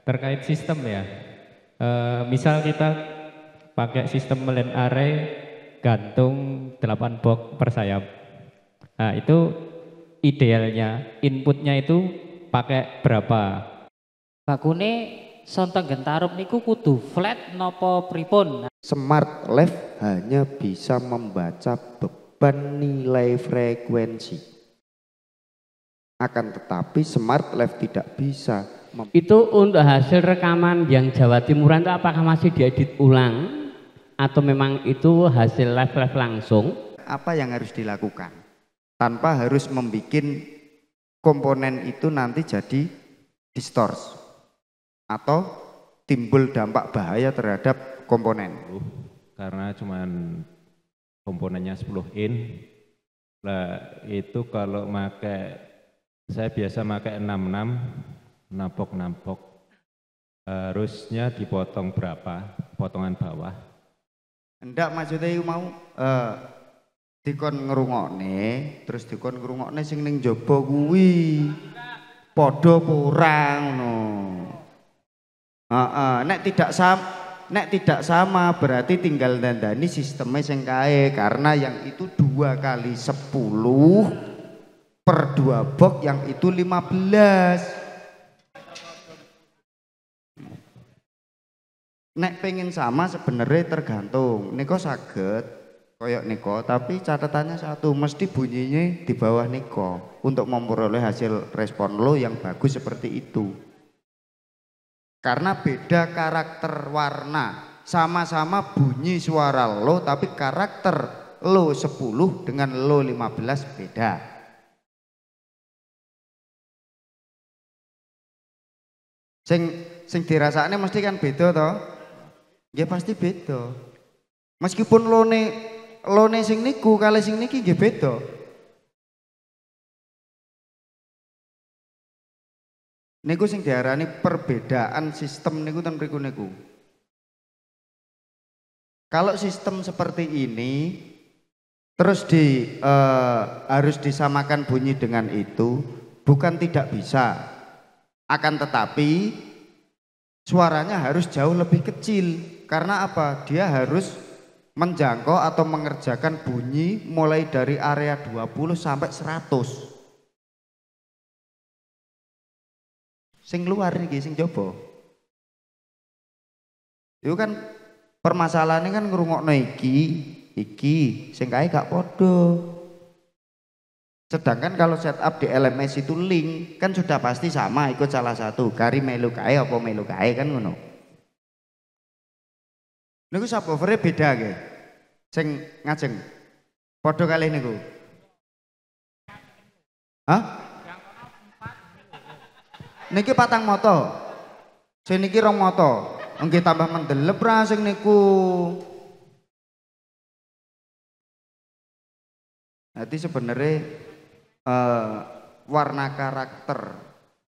terkait sistem ya. Misal kita pakai sistem main array gantung 8 box per sayap. Nah, itu idealnya inputnya itu pakai berapa? Bakune sonten gentarup niku kudu flat nopo pripun? Smart Left hanya bisa membaca beban nilai frekuensi. Akan tetapi Smart Left tidak bisa. Itu untuk hasil rekaman yang Jawa Timuran itu apakah masih diedit ulang atau memang itu hasil live langsung? Apa yang harus dilakukan? Tanpa harus membuat komponen itu nanti jadi distorsi atau timbul dampak bahaya terhadap komponen. Karena cuman komponennya 10 in. Lah itu kalau saya biasa pakai 66 nampok harusnya dipotong berapa potongan bawah? Enggak, maksudnya mau dikon ngerungokne terus dikon ngerungokne sing ning jaba kuwi padha kurang ngono. Nek tidak sama berarti tinggal dandani sistemnya sing kae, karena yang itu 2 kali 10 per 2 box yang itu 15. Nek pengen sama sebenarnya tergantung. Niko saged koyok niko, tapi catatannya satu, mesti bunyinya di bawah niko untuk memperoleh hasil respon lo yang bagus seperti itu. Karena beda karakter warna, sama-sama bunyi suara lo, tapi karakter lo 10 dengan lo 15 beda. Sing dirasakne mesti kan beda toh? Ya pasti beda. Meskipun lone sing niku kali sing niki nggih beda. Niku sing diarani perbedaan sistem niku ten mriku niku. Kalau sistem seperti ini terus harus disamakan bunyi dengan itu, bukan tidak bisa. Akan tetapi suaranya harus jauh lebih kecil. Karena apa? Dia harus menjangkau atau mengerjakan bunyi mulai dari area 20 sampai 100. Sing luar nih, sing coba. Itu kan permasalahannya kan ngrungokno iki, sing kae gak podo. Sedangkan kalau setup di LMS itu link kan sudah pasti sama, ikut salah satu. Kari melu kae apa melu kae kan ngono. Niku subwoofer beda nggih. Sing ngajeng. Padha kalih niku. Hah? Niki 4 moto. Sing niki 2 moto. Nggih tambah mendelep ra sing niku. Jadi sebenarnya warna karakter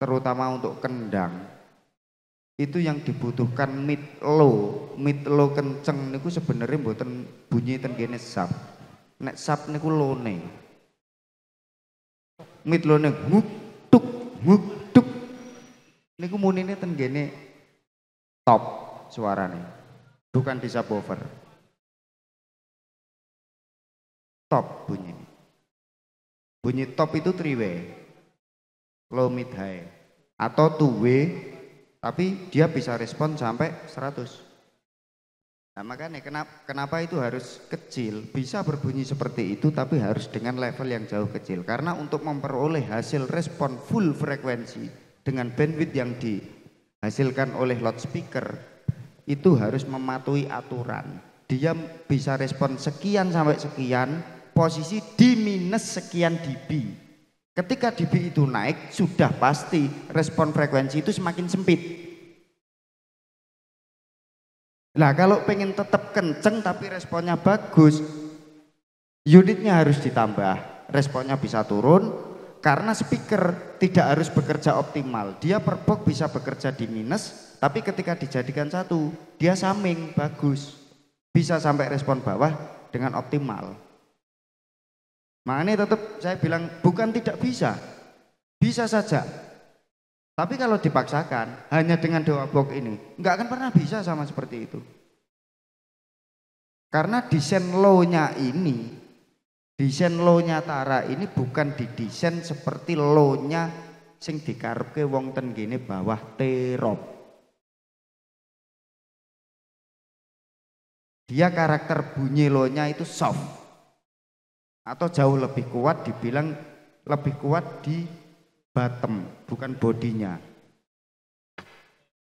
terutama untuk kendang itu yang dibutuhkan mid low kenceng niku sebenarnya mboten bunyi ten kene sub. Nek sub niku lone. Mid lone nguk tuk. Niku munine ten kene top suarane. Bukan di subwoofer. Top bunyi. Bunyi top itu 3-way. Low mid high atau 2-way. Tapi dia bisa respon sampai 100. Nah makanya kenapa itu harus kecil, bisa berbunyi seperti itu tapi harus dengan level yang jauh kecil. Karena untuk memperoleh hasil respon full frekuensi dengan bandwidth yang dihasilkan oleh loudspeaker itu harus mematuhi aturan. Dia bisa respon sekian sampai sekian, posisi di minus sekian dB. Ketika dB itu naik, sudah pasti respon frekuensi itu semakin sempit. Nah kalau pengen tetap kenceng tapi responnya bagus, unitnya harus ditambah, responnya bisa turun, karena speaker tidak harus bekerja optimal. Dia per box bisa bekerja di minus, tapi ketika dijadikan satu, dia summing, bagus. Bisa sampai respon bawah dengan optimal. Makanya tetap saya bilang bukan tidak bisa, bisa saja. Tapi kalau dipaksakan hanya dengan dua box ini, nggak akan pernah bisa sama seperti itu. Karena desain low-nya ini, desain low-nya Tara ini bukan didesain seperti low-nya sing dikarepke wong ten gene bawah T-Rob. Dia karakter bunyi low-nya itu soft. Atau jauh lebih kuat, dibilang lebih kuat di bottom, bukan bodinya.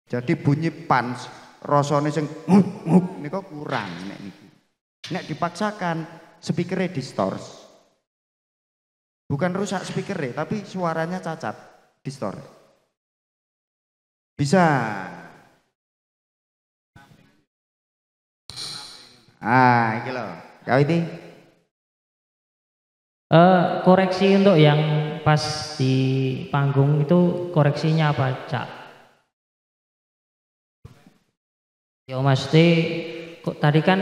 Jadi bunyi punch, rasane sing ini kok kurang nek niki. Nek dipaksakan speakernya distors. Bukan rusak speakernya, tapi suaranya cacat, distors. Bisa. Ah, iki lho. Kau ini koreksi untuk yang pas di panggung itu koreksinya apa, Cak? Ya Mas tadi kan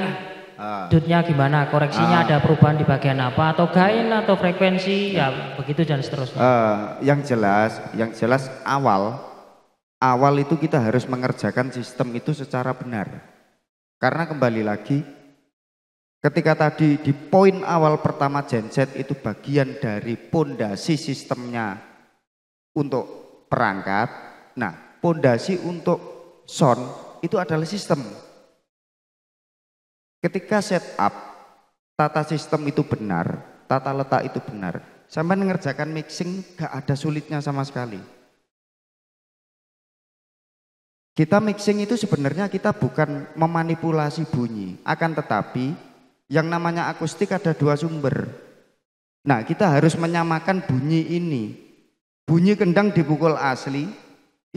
dutnya gimana? Koreksinya ada perubahan di bagian apa? Atau gain atau frekuensi? Ya begitu dan seterusnya. Yang jelas awal itu kita harus mengerjakan sistem itu secara benar. Karena kembali lagi, ketika tadi di poin awal pertama genset itu bagian dari pondasi sistemnya untuk perangkat. Nah, pondasi untuk sound itu adalah sistem. Ketika setup, tata sistem itu benar, tata letak itu benar. Sampai mengerjakan mixing gak ada sulitnya sama sekali. Kita mixing itu sebenarnya kita bukan memanipulasi bunyi, akan tetapi yang namanya akustik ada dua sumber. Nah, kita harus menyamakan bunyi ini. Bunyi kendang dipukul asli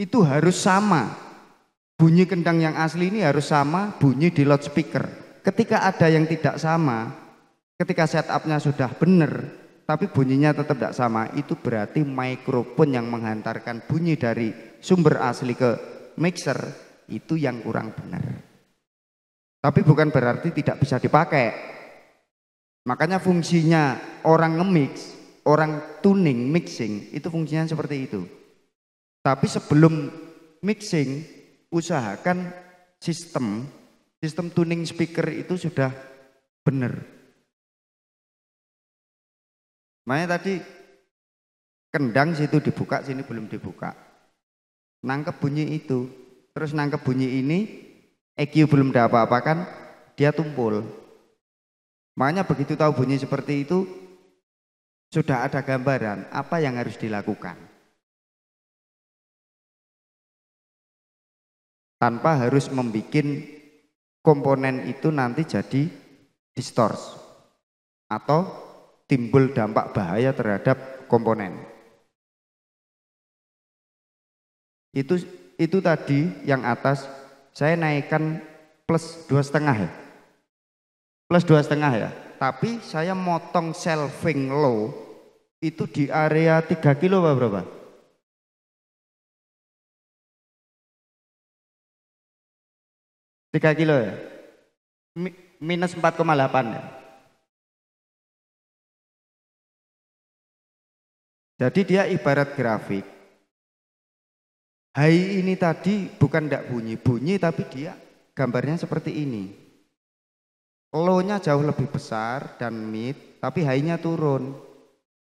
itu harus sama. Bunyi kendang yang asli ini harus sama bunyi di loudspeaker. Ketika ada yang tidak sama, ketika setupnya sudah benar, tapi bunyinya tetap tidak sama, itu berarti mikrofon yang menghantarkan bunyi dari sumber asli ke mixer itu yang kurang benar. Tapi bukan berarti tidak bisa dipakai. Makanya fungsinya orang nge-mix, orang tuning, mixing, itu fungsinya seperti itu. Tapi sebelum mixing, usahakan sistem tuning speaker itu sudah benar. Makanya tadi kendang situ dibuka, sini belum dibuka. Nangkep bunyi itu, terus nangkep bunyi ini, EQ belum ada apa-apakan, dia tumpul. Makanya begitu tahu bunyi seperti itu, sudah ada gambaran apa yang harus dilakukan. Tanpa harus membuat komponen itu nanti jadi distors atau timbul dampak bahaya terhadap komponen. Itu tadi yang atas saya naikkan plus 2,5 ya. Plus 2,5 ya. Tapi saya motong shelving low itu di area 3 kilo berapa? Tiga kilo ya. Minus 4,8 ya. Jadi dia ibarat grafik. High ini tadi bukan tidak bunyi tapi dia gambarnya seperti ini. Low-nya jauh lebih besar dan mid, tapi high-nya turun.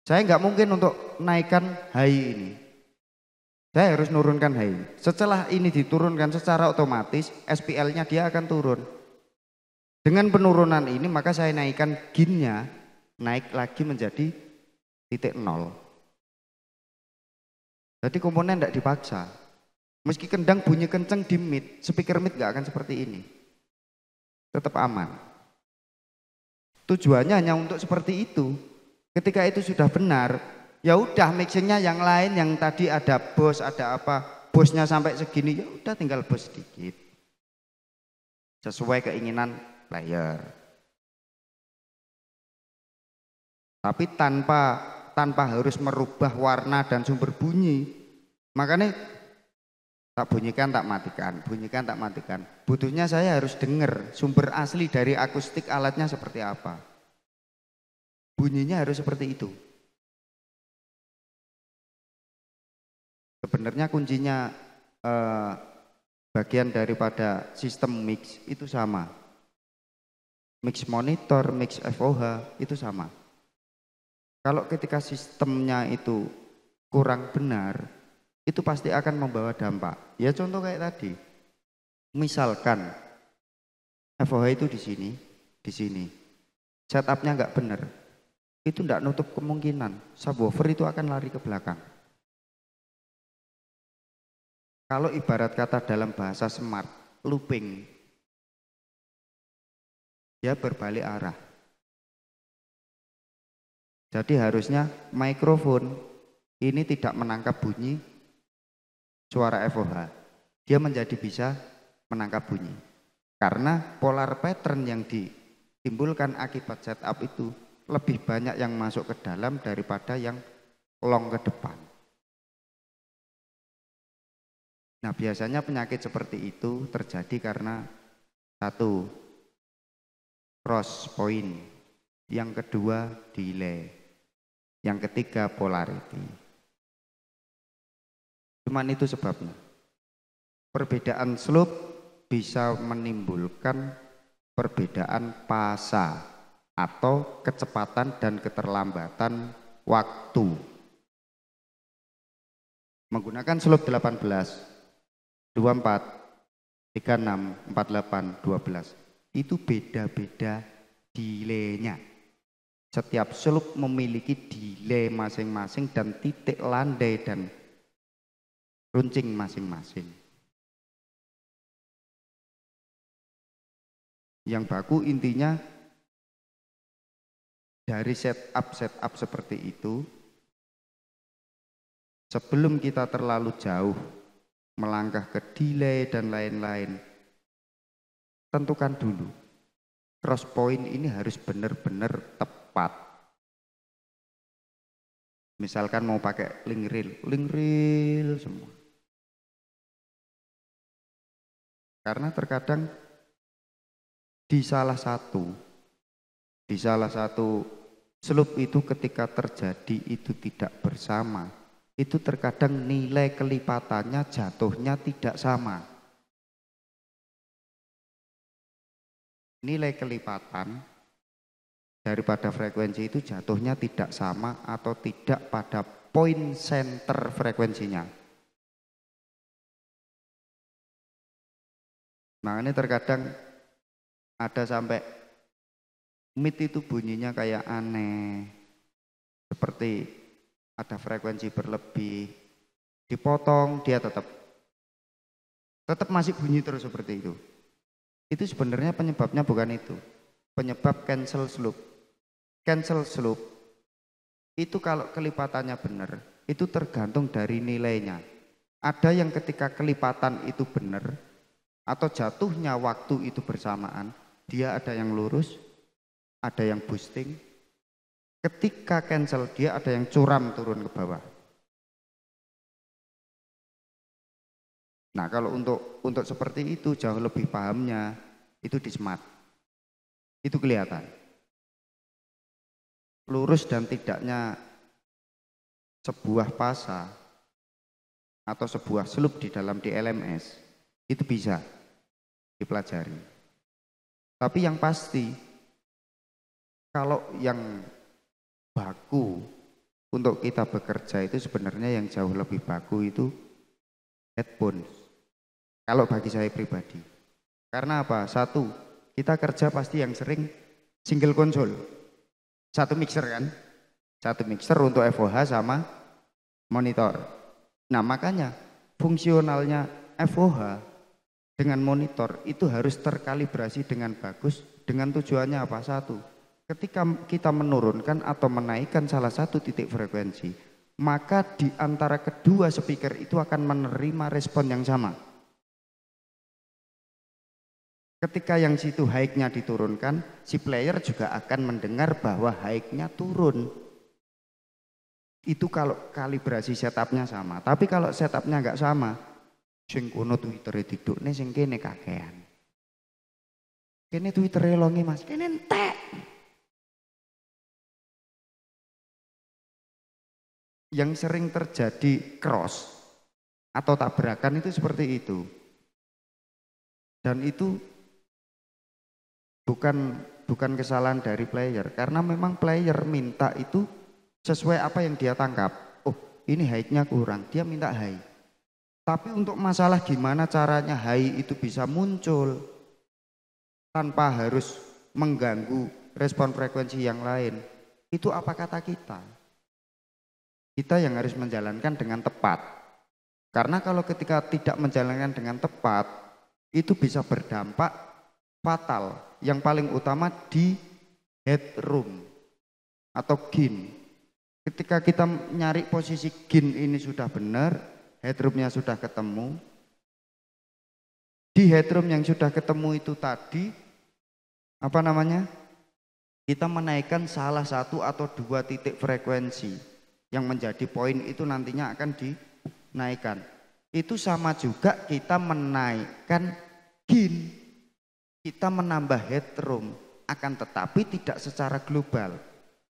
Saya nggak mungkin untuk naikkan high ini. Saya harus nurunkan high. Setelah ini diturunkan secara otomatis, SPL-nya dia akan turun. Dengan penurunan ini maka saya naikkan gain-nya, naik lagi menjadi titik 0. Jadi komponen tidak dipaksa. Meski kendang bunyi kenceng di mid, speaker mid gak akan seperti ini. Tetap aman. Tujuannya hanya untuk seperti itu. Ketika itu sudah benar, ya udah mixingnya yang lain yang tadi ada bos, ada apa, bosnya sampai segini, ya udah tinggal bos sedikit. Sesuai keinginan player. Tapi tanpa harus merubah warna dan sumber bunyi. Makanya tak bunyikan, tak matikan, bunyikan, tak matikan. Butuhnya saya harus dengar sumber asli dari akustik alatnya seperti apa. Bunyinya harus seperti itu. Sebenarnya sebenarnya kuncinya bagian daripada sistem mix itu sama. Mix monitor, mix FOH itu sama. Kalau ketika sistemnya itu kurang benar, itu pasti akan membawa dampak. Ya contoh kayak tadi. Misalkan FOH itu di sini. Setupnya nggak benar. Itu nggak nutup kemungkinan subwoofer itu akan lari ke belakang. Kalau ibarat kata dalam bahasa smart, looping, dia berbalik arah. Jadi harusnya mikrofon ini tidak menangkap bunyi suara FOH. Dia menjadi bisa menangkap bunyi. Karena polar pattern yang ditimbulkan akibat setup itu lebih banyak yang masuk ke dalam daripada yang long ke depan. Nah, biasanya penyakit seperti itu terjadi karena satu, cross point, yang kedua delay, yang ketiga polarity. Cuman itu sebabnya. Perbedaan slope bisa menimbulkan perbedaan fasa atau kecepatan dan keterlambatan waktu. Menggunakan slope 18, 24, 36, 48, 12 itu beda-beda delaynya. Setiap slope memiliki delay masing-masing dan titik landai dan runcing masing-masing. Yang baku intinya dari setup seperti itu, sebelum kita terlalu jauh melangkah ke delay dan lain-lain, tentukan dulu cross point ini harus benar-benar tepat. Misalkan mau pakai link reel semua. Karena terkadang di salah satu slope itu ketika terjadi itu tidak bersama. Itu terkadang nilai kelipatannya jatuhnya tidak sama. Nilai kelipatan daripada frekuensi itu jatuhnya tidak sama atau tidak pada point center frekuensinya. Makanya terkadang ada sampai mid itu bunyinya kayak aneh. Seperti ada frekuensi berlebih, dipotong dia tetap masih bunyi terus seperti itu. Itu sebenarnya penyebabnya bukan itu. Penyebab cancel slope. Cancel slope itu kalau kelipatannya benar, itu tergantung dari nilainya. Ada yang ketika kelipatan itu benar atau jatuhnya waktu itu bersamaan, dia ada yang lurus, ada yang boosting. Ketika cancel dia ada yang curam turun ke bawah. Nah, kalau untuk seperti itu jauh lebih pahamnya itu di smart. Itu kelihatan. Lurus dan tidaknya sebuah fasa atau sebuah slope di dalam DLMS itu bisa dipelajari. Tapi yang pasti kalau yang baku untuk kita bekerja itu sebenarnya yang jauh lebih baku itu headphone. Kalau bagi saya pribadi. Karena apa? Satu, kita kerja pasti yang sering single console. Satu mixer kan? Satu mixer untuk FOH sama monitor. Nah makanya fungsionalnya FOH dengan monitor itu harus terkalibrasi dengan bagus. Dengan tujuannya apa? Satu, ketika kita menurunkan atau menaikkan salah satu titik frekuensi, maka di antara kedua speaker itu akan menerima respon yang sama. Ketika yang situ high-nya diturunkan, si player juga akan mendengar bahwa high-nya turun. Itu kalau kalibrasi setupnya sama. Tapi kalau setupnya nggak sama, sing kono Twittere didukne sing kene kakean. Kene Twittere longe Mas, kene entek. Yang sering terjadi cross atau tabrakan itu seperti itu. Dan itu bukan kesalahan dari player, karena memang player minta itu sesuai apa yang dia tangkap. Oh, ini high-nya kurang, dia minta high. Tapi untuk masalah gimana caranya high itu bisa muncul tanpa harus mengganggu respon frekuensi yang lain, itu apa kata kita? Kita yang harus menjalankan dengan tepat. Karena kalau ketika tidak menjalankan dengan tepat, itu bisa berdampak fatal. Yang paling utama di headroom atau gain. Ketika kita nyari posisi gain ini sudah benar, headroomnya sudah ketemu. Di headroom yang sudah ketemu itu tadi, kita menaikkan salah satu atau dua titik frekuensi yang menjadi poin itu nantinya akan dinaikkan. Itu sama juga kita menaikkan gain. Kita menambah headroom, akan tetapi tidak secara global.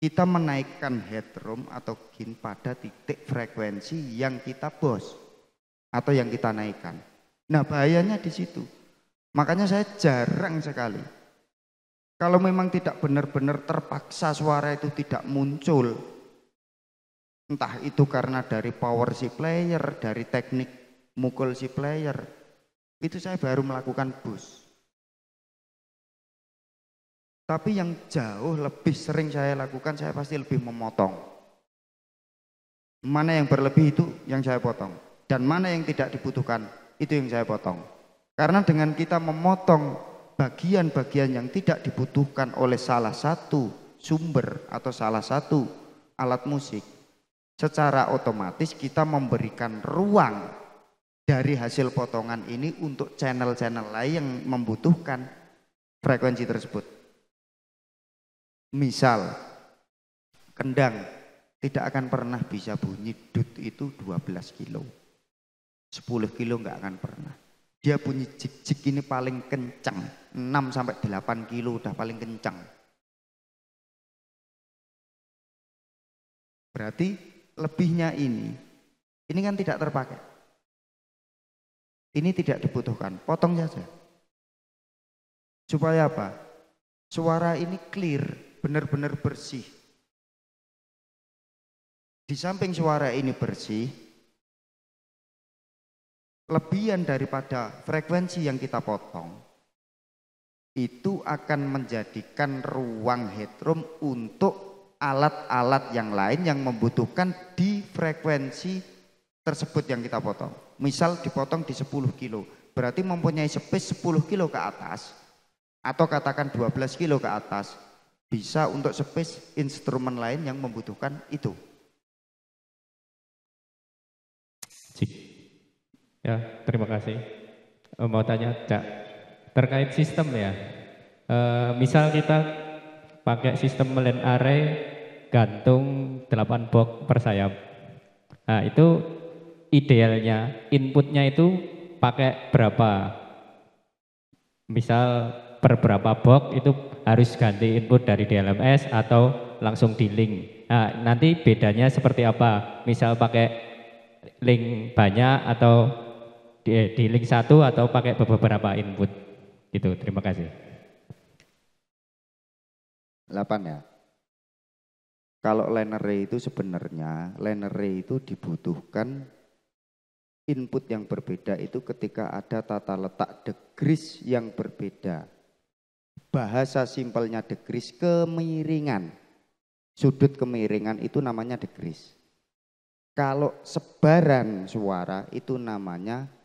Kita menaikkan headroom atau gain pada titik frekuensi yang kita bos atau yang kita naikkan. Nah, bahayanya di situ. Makanya saya jarang sekali. Kalau memang tidak benar-benar terpaksa suara itu tidak muncul, entah itu karena dari power si player, dari teknik mukul si player, itu saya baru melakukan boost. Tapi yang jauh lebih sering saya lakukan, saya pasti lebih memotong. Mana yang berlebih itu yang saya potong. Dan mana yang tidak dibutuhkan, itu yang saya potong. Karena dengan kita memotong bagian-bagian yang tidak dibutuhkan oleh salah satu sumber atau salah satu alat musik, secara otomatis kita memberikan ruang dari hasil potongan ini untuk channel-channel lain yang membutuhkan frekuensi tersebut. Misal, kendang tidak akan pernah bisa bunyi dut itu 12 kilo. 10 kilo nggak akan pernah. Dia bunyi jik-jik ini paling kencang. 6-8 kilo udah paling kencang. Berarti lebihnya ini kan tidak terpakai. Ini tidak dibutuhkan, potong saja. Supaya apa? Suara ini clear, benar-benar bersih. Di samping suara ini bersih, lebihan daripada frekuensi yang kita potong itu akan menjadikan ruang headroom untuk alat-alat yang lain yang membutuhkan di frekuensi tersebut yang kita potong. Misal dipotong di 10 kilo, berarti mempunyai space 10 kilo ke atas atau katakan 12 kilo ke atas, bisa untuk space instrumen lain yang membutuhkan itu. Ya, terima kasih. Mau tanya, Cak, terkait sistem ya. Misal kita pakai sistem line array gantung 8 box per sayap. Nah, itu idealnya inputnya itu pakai berapa? Misal per berapa box itu harus ganti input dari DLMS atau langsung di link. Nah, nanti bedanya seperti apa? Misal pakai link banyak atau di link satu atau pakai beberapa input gitu. Terima kasih. 8 ya. Kalau line array itu sebenarnya line array itu dibutuhkan input yang berbeda itu ketika ada tata letak degrees yang berbeda. Bahasa simpelnya degrees kemiringan. Sudut kemiringan itu namanya degrees. Kalau sebaran suara itu namanya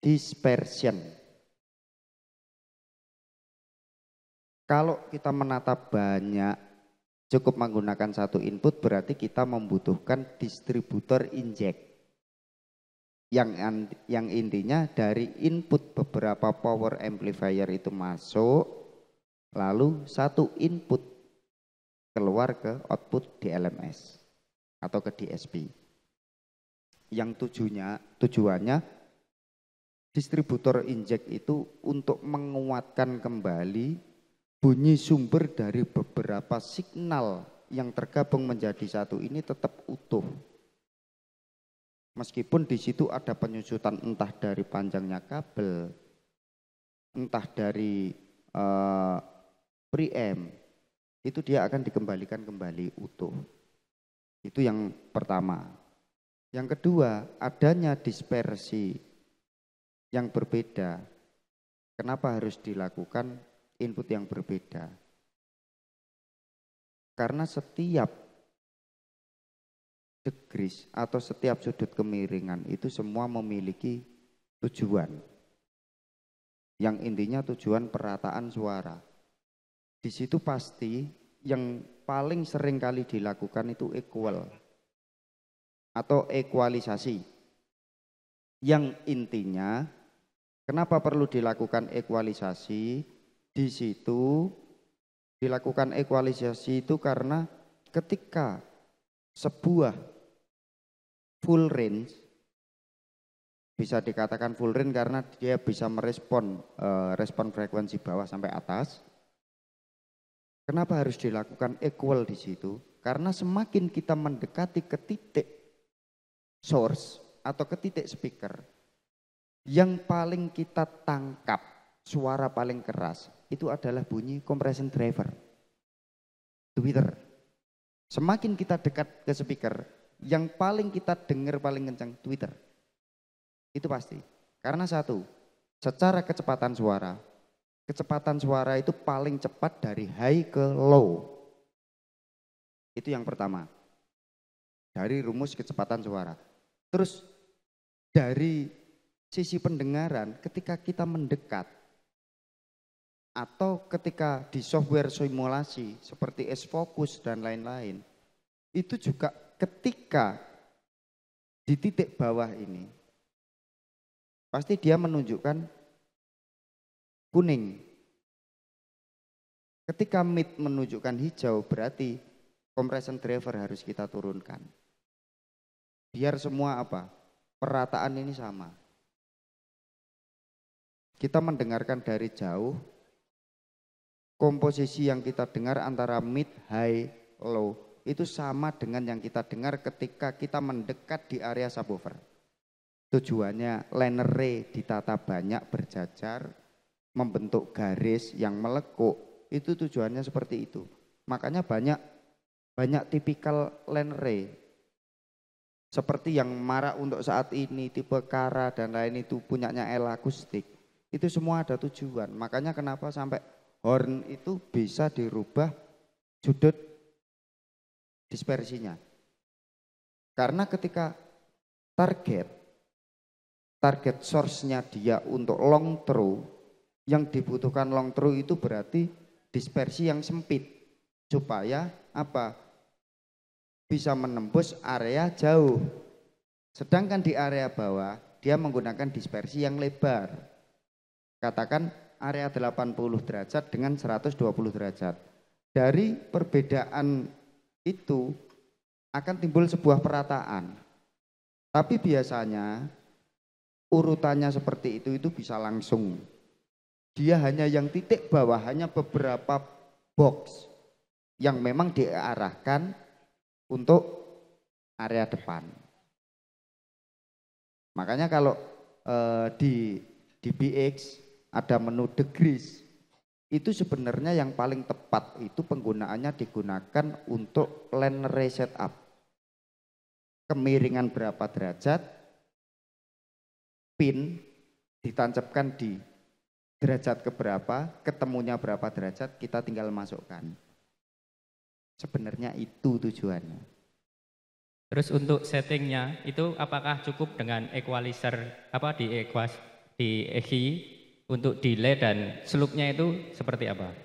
dispersion. Kalau kita menata banyak, cukup menggunakan satu input, berarti kita membutuhkan distributor inject. Yang intinya dari input beberapa power amplifier itu masuk, lalu satu input keluar ke output DLMS atau ke DSP. Yang tujuannya distributor inject itu untuk menguatkan kembali bunyi sumber dari beberapa signal yang tergabung menjadi satu ini tetap utuh. Meskipun di situ ada penyusutan entah dari panjangnya kabel, entah dari preamp, itu dia akan dikembalikan kembali utuh. Itu yang pertama. Yang kedua, adanya dispersi yang berbeda. Kenapa harus dilakukan input yang berbeda? Karena setiap degrees atau setiap sudut kemiringan itu semua memiliki tujuan. Yang intinya tujuan perataan suara. Di situ pasti yang paling sering kali dilakukan itu equal atau ekualisasi. Yang intinya kenapa perlu dilakukan ekualisasi? Di situ dilakukan ekualisasi itu karena ketika sebuah full range, bisa dikatakan full range karena dia bisa merespon respon frekuensi bawah sampai atas. Kenapa harus dilakukan equal di situ? Karena semakin kita mendekati ke titik source atau ke titik speaker, yang paling kita tangkap suara paling keras itu adalah bunyi compression driver, tweeter. Semakin kita dekat ke speaker, yang paling kita dengar paling kencang tweeter. Itu pasti. Karena satu, secara kecepatan suara itu paling cepat dari high ke low. Itu yang pertama. Dari rumus kecepatan suara. Terus dari sisi pendengaran ketika kita mendekat atau ketika di software simulasi seperti S-Focus dan lain-lain, itu juga ketika di titik bawah ini pasti dia menunjukkan kuning. Ketika mid menunjukkan hijau berarti compression driver harus kita turunkan. Biar semua apa? Perataan ini sama. Kita mendengarkan dari jauh, komposisi yang kita dengar antara mid, high, low itu sama dengan yang kita dengar ketika kita mendekat di area subwoofer. Tujuannya line array ditata banyak berjajar, membentuk garis yang melekuk, itu tujuannya seperti itu. Makanya banyak tipikal line array seperti yang marak untuk saat ini, tipe Kara dan lain itu punyanya L akustik. Itu semua ada tujuan. Makanya kenapa sampai horn itu bisa dirubah sudut dispersinya. Karena ketika target source-nya dia untuk long throw, yang dibutuhkan long throw itu berarti dispersi yang sempit supaya apa? Bisa menembus area jauh. Sedangkan di area bawah dia menggunakan dispersi yang lebar. Katakan area 80 derajat dengan 120 derajat. Dari perbedaan itu akan timbul sebuah perataan. Tapi biasanya urutannya seperti itu bisa langsung. Dia hanya yang titik bawah, hanya beberapa box yang memang diarahkan untuk area depan. Makanya kalau di BX ada menu degrees, itu sebenarnya yang paling tepat itu penggunaannya digunakan untuk line array setup. Kemiringan berapa derajat, pin ditancapkan di derajat keberapa, ketemunya berapa derajat, kita tinggal masukkan. Sebenarnya itu tujuannya. Terus untuk settingnya itu apakah cukup dengan equalizer di EQI untuk delay dan slope-nya itu seperti apa?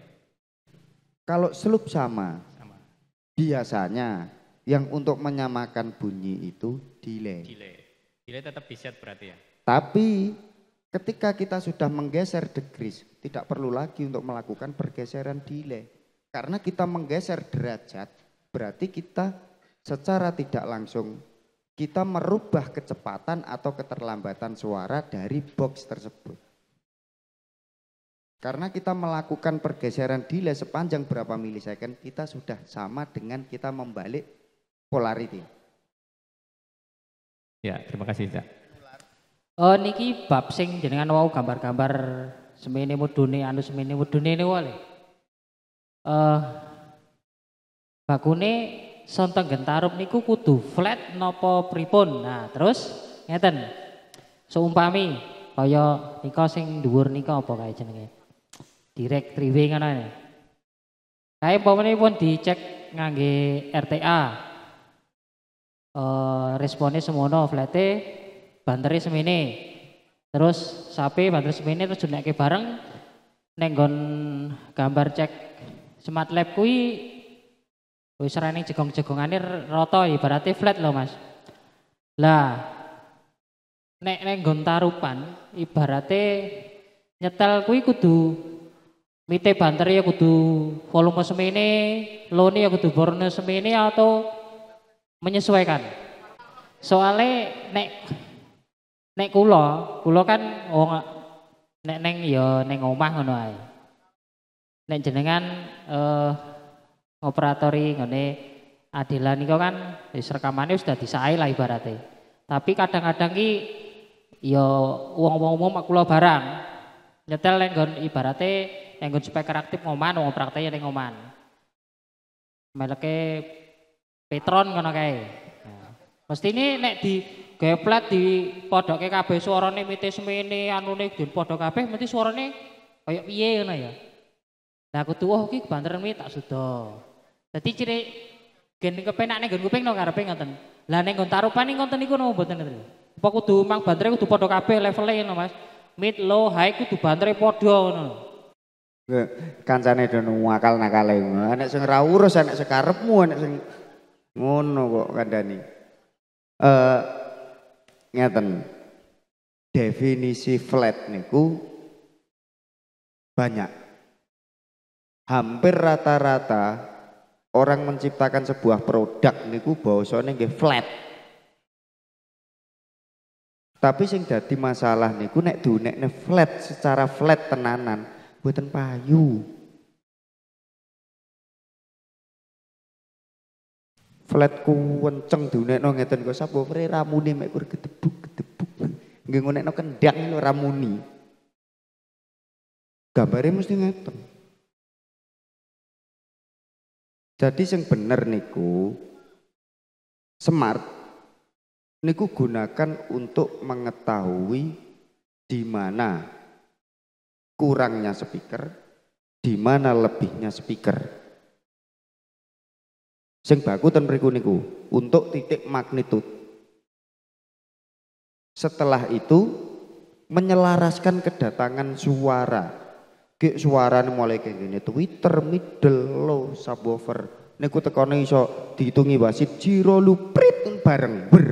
Kalau slope sama. Biasanya yang untuk menyamakan bunyi itu delay. Delay tetap di set berarti ya? Tapi ketika kita sudah menggeser degrees, tidak perlu lagi untuk melakukan pergeseran delay. Karena kita menggeser derajat, berarti kita secara tidak langsung kita merubah kecepatan atau keterlambatan suara dari box tersebut. Karena kita melakukan pergeseran delay sepanjang berapa milisecond, kita sudah sama dengan kita membalik polarity. Ya, terima kasih Cak. Oh niki bab sing jenengan wau gambar-gambar semene mudune anu semene mudune niku wae. Bakune sontong gentarup niku kudu flat napa pripun. Nah, terus ngeten. Seumpami kaya nika sing dhuwur nika apa kae jenenge? Direct three way ngono ya. Kae umpamane pun dicek ngangge RTA. Responnya semono flate bantere semene. Terus sape bantere semene terus dinekke bareng nenggon gambar cek Smart Lab kuwi wis rene jegong-jegongane rata ibaratnya flat loh Mas. Lah nek nenggon tarupan ibaratnya nyetel kuwi kudu mite banter ya kudu volume semene, lone ya kudu borne semene atau menyesuaikan. Soalnya nek kula kan nek neng ya neng omah ngono ae. Nek jenengan operatori ngene Adela nika kan wis rekamane wis dadi sae lah ibaratnya. Tapi kadang-kadang ki ya wong-wong umum kula barang nyetel nek nggon ibaratnya nek nggon speaker aktif ngoman wong prakteknya ning ngoman. Meleke Petron ngono kae. Nah, mestine nek di gawe plat di podoke kabeh suarane mite semene anune den padha kabeh mesti suarane kaya piye ngono ya. Lah kudu iki banter mi tak suda. Dadi ciri gen kepenake nggon kuping no karepe ngoten. Lah ning nggon tarupan iki ngoten niku napa mboten ngoten. Apa kudu mang bantere kudu padha kabeh levele ngono Mas. Mid low high kudu bantere padha ngono. Kancane do nakal-nakale ngono. Nek sing ora urus nek sekarepmu nek sing ngono kok kandhani. Ngeten. Definisi flat niku banyak. Hampir rata-rata orang menciptakan sebuah produk niku bahasane nggih flat. Tapi sing dadi masalah niku nek dunekne flat secara flat tenanan mboten payu. Flat ku wenceng dunekno ngeten kok sapa mere ramune mek kur gedebuk-gedebuk. Nggih ngonekno kendang lho ramuni. Gambare mesti ngeten. Jadi yang bener niku smart niku gunakan untuk mengetahui di mana kurangnya speaker, di mana lebihnya speaker. Sing baku ten mriku niku untuk titik magnitude. Setelah itu menyelaraskan kedatangan suara. Gek suarane mulai kayak gini Twitter, middle, low, subwoofer. Niku tekone iso dihitungi wasit jiro luprit bareng ber.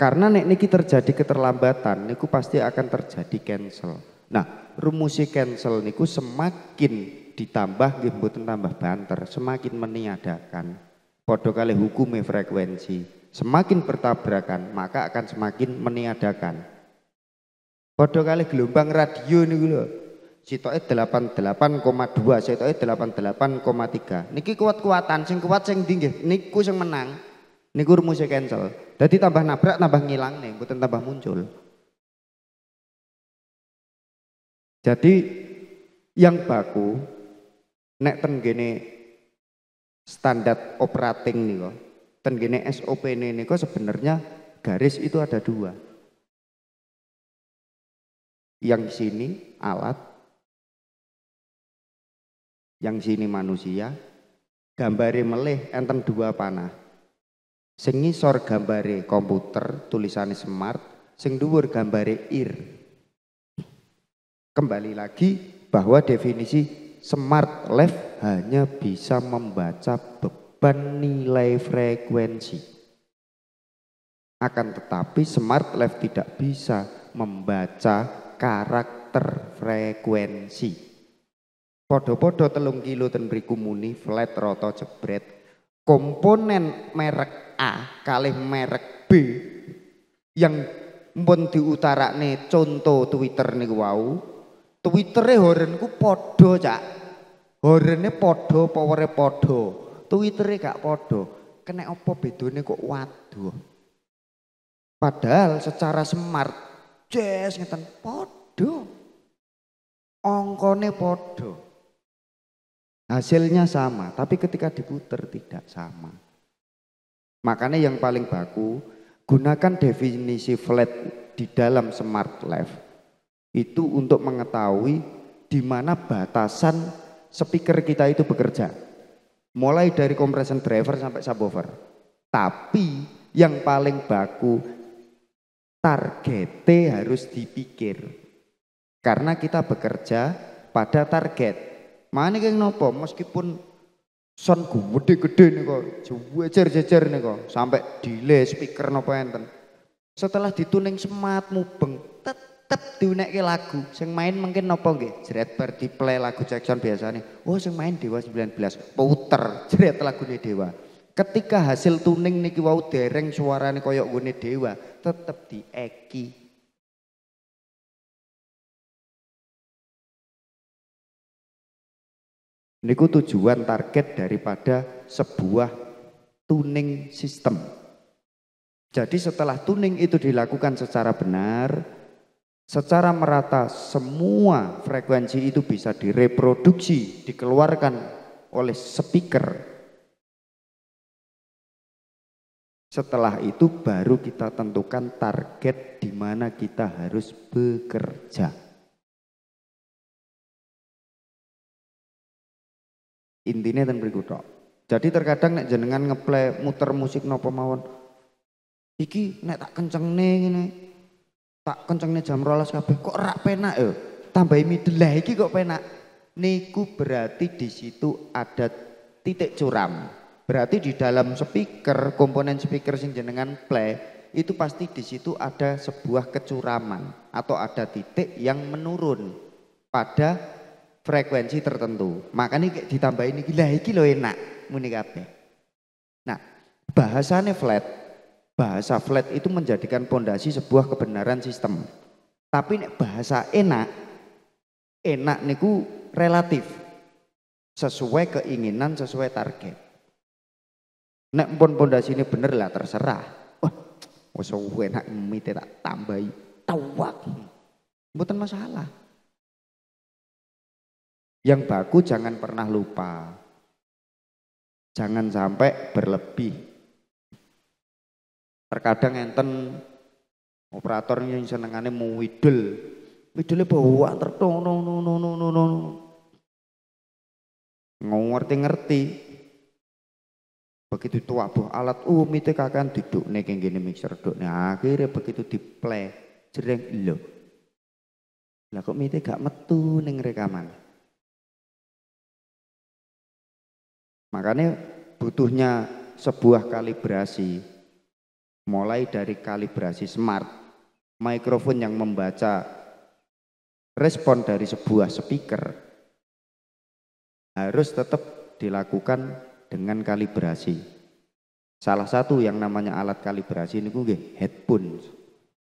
Karena nek niki terjadi keterlambatan niku pasti akan terjadi cancel. Nah, rumusnya cancel niku semakin ditambah nggih mboten tambah banter, semakin meniadakan. Padha kalih hukume frekuensi. Semakin bertabrakan maka akan semakin meniadakan. Padha kalih gelombang radio niku lho. Sitoke 88,2, sitoke 88,3. Niki kuat-kuatan, sing kuat sing ndi nggih niku sing menang. Niku rumusnya cancel. Jadi tambah nabrak tambah ngilang nih, mboten tambah muncul. Jadi yang baku nek ten gene standar operating niku, ten gene SOP niku sebenarnya garis itu ada dua. Yang sini alat, yang sini manusia, gambare melih enten dua panah. Sing ngisor gambare komputer, tulisannya smart, sing dhuwur gambare ir. Kembali lagi bahwa definisi smart left hanya bisa membaca beban nilai frekuensi. Akan tetapi smart left tidak bisa membaca karakter frekuensi. Podo-podo 3 kilo ten mriku muni flat rata jebret. Komponen merek A kalih merek B yang mpun diutarakne contoh Twitter niku wau. Twittere horenku podo Cak. Horene podo, powere podo. Twittere gak podo. Kena apa bedone kok waduh. Padahal secara smart, jes ngeten podo. Ongkone podo. Hasilnya sama, tapi ketika diputer tidak sama. Makanya yang paling baku, gunakan definisi flat di dalam smart life itu untuk mengetahui di mana batasan speaker kita itu bekerja. Mulai dari compression driver sampai subwoofer. Tapi yang paling baku targetnya harus dipikir. Karena kita bekerja pada target. Mana yang nopo meskipun sound gede-gede nih kok, jejer-jejer nih kok, sampai delay speaker nopo enten. Setelah dituning smart mubeng, tetep diunekke lagu. Sing main mungkin nopo nggih, jret bar di play lagu Jackson biasanya. Oh sing main Dewa 19, puter jret lagune Dewa. Ketika hasil tuning niki wau dereng suarane koyok ngene Dewa, tetep dieki. Niku tujuan target daripada sebuah tuning system. Jadi setelah tuning itu dilakukan secara benar, secara merata semua frekuensi itu bisa direproduksi, dikeluarkan oleh speaker. Setelah itu baru kita tentukan target di mana kita harus bekerja. Intinya ten mriku tok. Jadi terkadang nek jenengan ngeplay muter musik napa mawon. Iki nek tak kencengne ngene. Tak kencengne jam 12 kabeh kok rak penak ya. Tambahi middle lah iki kok penak. Niku berarti di situ ada titik curam. Berarti di dalam speaker, komponen speaker sing jenengan play itu pasti di situ ada sebuah kecuraman atau ada titik yang menurun pada frekuensi tertentu. Makanya ditambahin iki lah iki lho enak muni kabeh. Nah, bahasane flat. Bahasa flat itu menjadikan pondasi sebuah kebenaran sistem. Tapi nek bahasa enak niku relatif. Sesuai keinginan, sesuai target. Nek pun pondasi ini bener lah terserah. Wah, wis enak mite tak tambahi tawak. Mboten masalah. Yang baku jangan pernah lupa. Jangan sampai berlebih. Terkadang enten operator yang senengane mau widel. Widele bawa tertong ngerti-ngerti. Begitu tua buah alat mite kakan duduk nek ngene mixer duk. Nah, akhirnya begitu di-play jereng lho. Lah kok mite gak metu ning rekaman. Makanya butuhnya sebuah kalibrasi, mulai dari kalibrasi smart, mikrofon yang membaca respon dari sebuah speaker harus tetap dilakukan dengan kalibrasi. Salah satu yang namanya alat kalibrasi ini nggih headphone,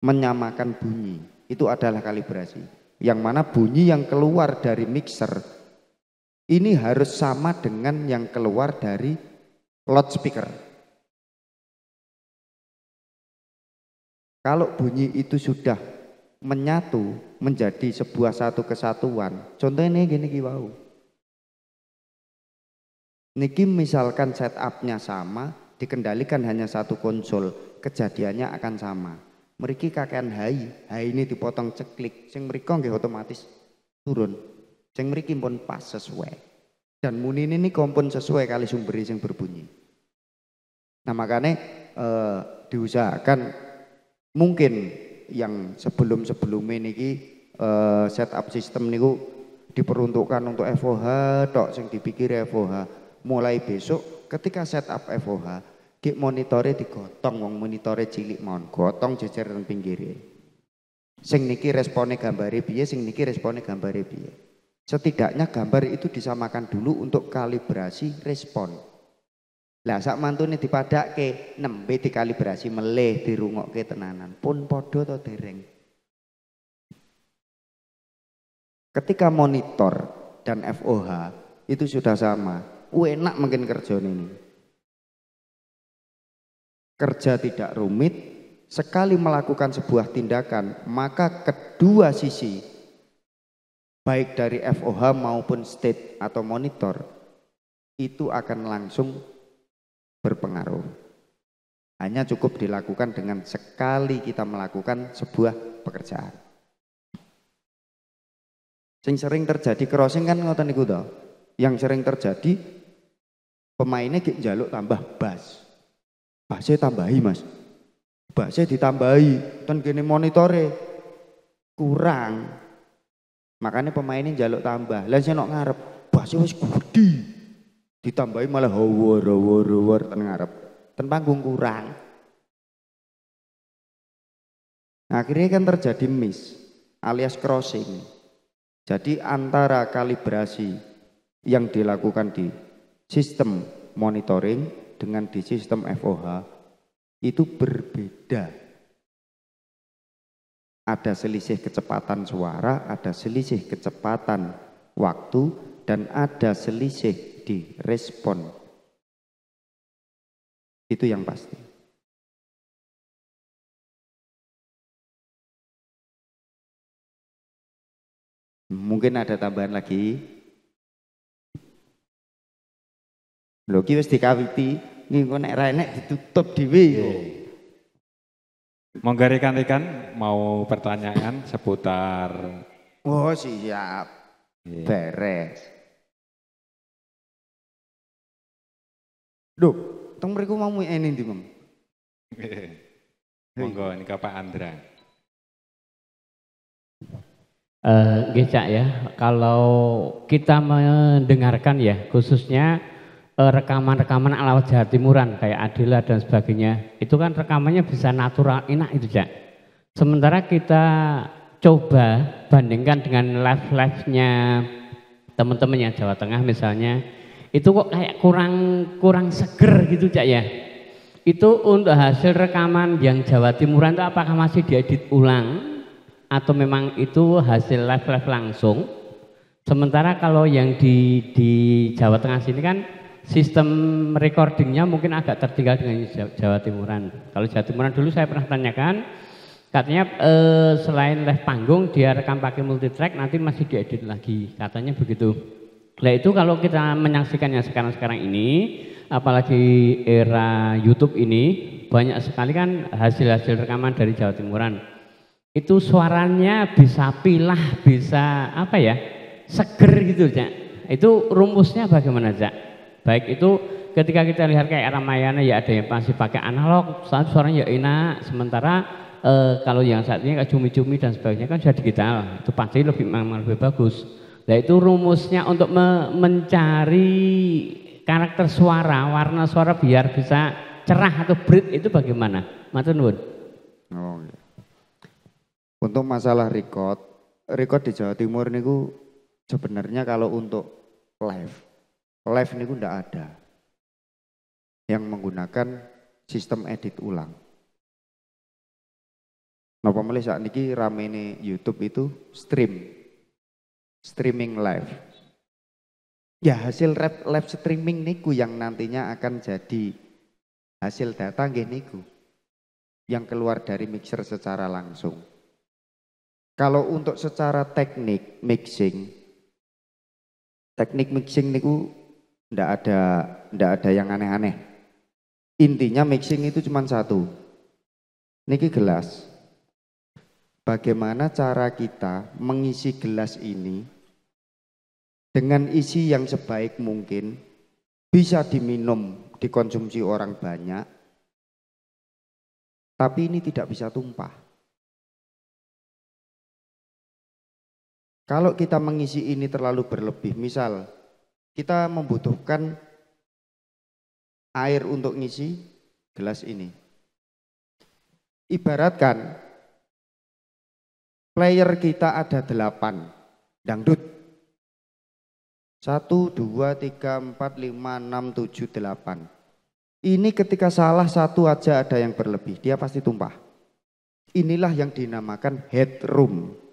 menyamakan bunyi, itu adalah kalibrasi. Yang mana bunyi yang keluar dari mixer ini harus sama dengan yang keluar dari loudspeaker. Kalau bunyi itu sudah menyatu menjadi sebuah satu kesatuan, contohnya gini wau. Niki misalkan setupnya sama, dikendalikan hanya satu konsol, kejadiannya akan sama. Mriki kakean hai ini dipotong ceklik, sing mriko nggih otomatis turun. Sing mriki pun pas sesuai. Dan munine ini kompon sesuai kali sumber yang berbunyi. Nah makanya diusahakan mungkin yang sebelum-sebelumnya niki setup sistem niku diperuntukkan untuk FOH tok sing dipikir FOH. Mulai besok ketika setup FOH ki monitore digotong wong monitore cilik mon, gotong jejer nang pinggire. Sing niki respone gambare piye, sing niki respone gambare piye. Setidaknya gambar itu disamakan dulu untuk kalibrasi respon. Lah sak mantune dipadake nembe dikalibrasi melih dirungokke tenanan pun padha to dereng. Ketika monitor dan FOH itu sudah sama, enak mungkin kerjane ini. Kerja tidak rumit, sekali melakukan sebuah tindakan, maka kedua sisi, baik dari FOH maupun state atau monitor, itu akan langsung berpengaruh. Hanya cukup dilakukan dengan sekali kita melakukan sebuah pekerjaan. Sing sering terjadi crossing kan ngoten niku to. Yang sering terjadi pemainnya gek njaluk tambah bas. Basnya tambahi Mas. Basnya ditambahi, ten kene monitore kurang. Makanya pemainnya njaluk tambah. Lah sing nok ngarep, basnya wis gede. Ditambahi malah hawar ten ngarep. Ten panggung kurang. Akhirnya kan terjadi miss alias crossing. Jadi antara kalibrasi yang dilakukan di sistem monitoring dengan di sistem FOH itu berbeda. Ada selisih kecepatan suara, ada selisih kecepatan waktu, dan ada selisih di respon. Itu yang pasti. Mungkin ada tambahan lagi. Lho ki wis dikawiti, engko nek ra enek ditutup dhewe. Monggo rekan-rekan mau pertanyaan seputar. Oh siap. Beres. Duh, teng mriku mau ini ndi, Mam? Monggo ini Pak Andra. Nggih Cak ya, kalau kita mendengarkan ya khususnya rekaman-rekaman ala Jawa Timuran kayak Adila dan sebagainya, itu kan rekamannya bisa natural, enak itu Cak. Sementara kita coba bandingkan dengan live-nya teman-teman yang Jawa Tengah misalnya, itu kok kayak kurang seger gitu Cak ya. Itu untuk hasil rekaman yang Jawa Timuran itu apakah masih diedit ulang atau memang itu hasil live langsung? Sementara kalau yang di Jawa Tengah sini kan sistem recordingnya mungkin agak tertinggal dengan Jawa Timuran. Kalau Jawa Timuran dulu saya pernah tanyakan, katanya selain live panggung dia rekam pakai multitrack, nanti masih diedit lagi, katanya begitu. Nah itu kalau kita menyaksikan yang sekarang-sekarang ini, apalagi era YouTube ini, banyak sekali kan hasil-hasil rekaman dari Jawa Timuran. Itu suaranya bisa pilah, bisa apa ya, seger gitu Cak. Itu rumusnya bagaimana Cak? Baik itu ketika kita lihat kayak Ramayana ya ada yang masih pakai analog, suaranya ya enak. Sementara kalau yang saat ini kayak cumi-cumi dan sebagainya kan sudah digital, itu pasti memang lebih bagus. Nah itu rumusnya untuk mencari karakter suara, warna suara biar bisa cerah atau beat itu bagaimana? Matur nuwun. Oh, iya. Untuk masalah record di Jawa Timur niku sebenarnya kalau untuk live niku ndak ada yang menggunakan sistem edit ulang. Napa meneh saat niki ramene YouTube itu streaming live. Ya hasil live streaming niku yang nantinya akan jadi hasil data nggih niku yang keluar dari mixer secara langsung. Kalau untuk secara teknik mixing niku ndak ada yang aneh-aneh. Intinya mixing itu cuma satu. Niki gelas. Bagaimana cara kita mengisi gelas ini dengan isi yang sebaik mungkin, bisa diminum, dikonsumsi orang banyak, tapi ini tidak bisa tumpah. Kalau kita mengisi ini terlalu berlebih, misal kita membutuhkan air untuk ngisi gelas ini. Ibaratkan player kita ada 8 dangdut. 1, 2, 3, 4, 5, 6, 7, 8. Ini ketika salah satu aja ada yang berlebih, dia pasti tumpah. Inilah yang dinamakan headroom.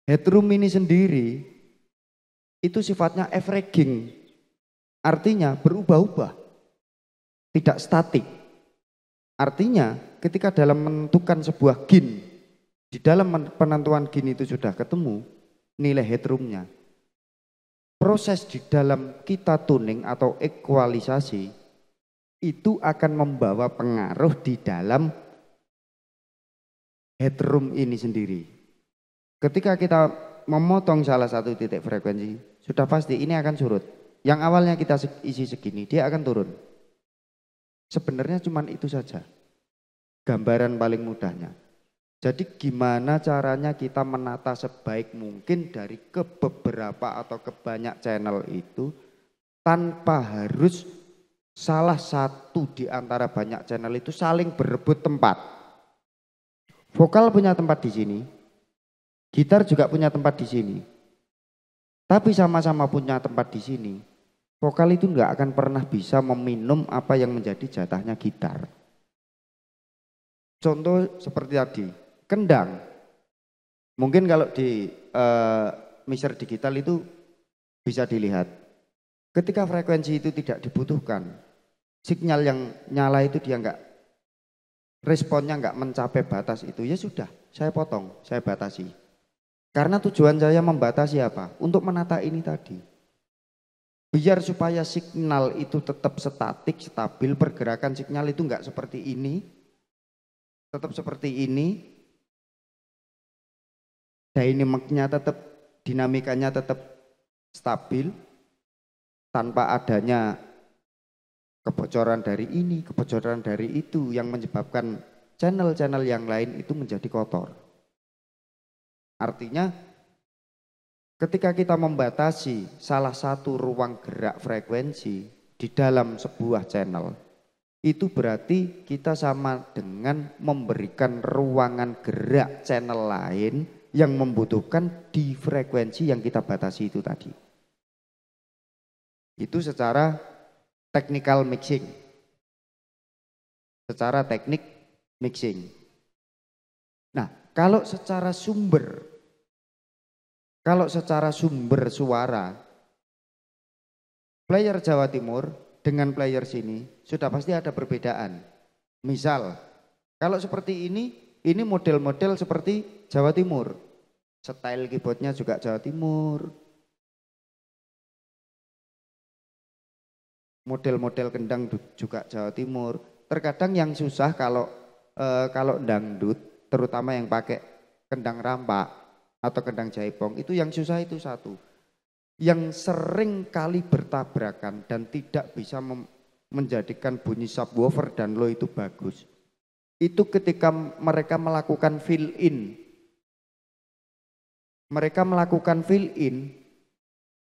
Headroom ini sendiri itu sifatnya averaging, artinya berubah-ubah, tidak statik. Artinya ketika dalam menentukan sebuah gain, di dalam penentuan gain itu sudah ketemu nilai headroomnya. Proses di dalam kita tuning atau ekualisasi itu akan membawa pengaruh di dalam headroom ini sendiri. Ketika kita memotong salah satu titik frekuensi, sudah pasti ini akan surut. Yang awalnya kita isi segini, dia akan turun. Sebenarnya cuma itu saja. Gambaran paling mudahnya. Jadi gimana caranya kita menata sebaik mungkin dari ke beberapa atau ke banyak channel itu tanpa harus salah satu di antara banyak channel itu saling berebut tempat. Vokal punya tempat di sini, gitar juga punya tempat di sini. Tapi sama-sama punya tempat di sini. Vokal itu nggak akan pernah bisa meminum apa yang menjadi jatahnya gitar. Contoh seperti tadi, kendang. Mungkin kalau di mixer digital itu bisa dilihat. Ketika frekuensi itu tidak dibutuhkan, sinyal yang nyala itu dia nggak, responnya nggak mencapai batas itu, ya sudah, saya potong, saya batasi. Karena tujuan saya membatasi apa? Untuk menata ini tadi. Biar supaya signal itu tetap statik, stabil, pergerakan signal itu enggak seperti ini, tetap seperti ini, dynamicnya tetap, dinamikanya tetap stabil, tanpa adanya kebocoran dari ini, kebocoran dari itu yang menyebabkan channel-channel yang lain itu menjadi kotor. Artinya ketika kita membatasi salah satu ruang gerak frekuensi di dalam sebuah channel, itu berarti kita sama dengan memberikan ruangan gerak channel lain yang membutuhkan di frekuensi yang kita batasi itu tadi. Itu secara technical mixing. Secara teknik mixing. Nah, kalau secara sumber suara, player Jawa Timur dengan player sini sudah pasti ada perbedaan. Misal, kalau seperti ini model-model seperti Jawa Timur. Style keyboardnya juga Jawa Timur. Model-model kendang juga Jawa Timur. Terkadang yang susah kalau dangdut, terutama yang pakai kendang rampak atau kendang jaipong, itu yang susah itu satu. Yang sering kali bertabrakan dan tidak bisa menjadikan bunyi subwoofer dan low itu bagus. Itu ketika mereka melakukan fill in. Mereka melakukan fill in,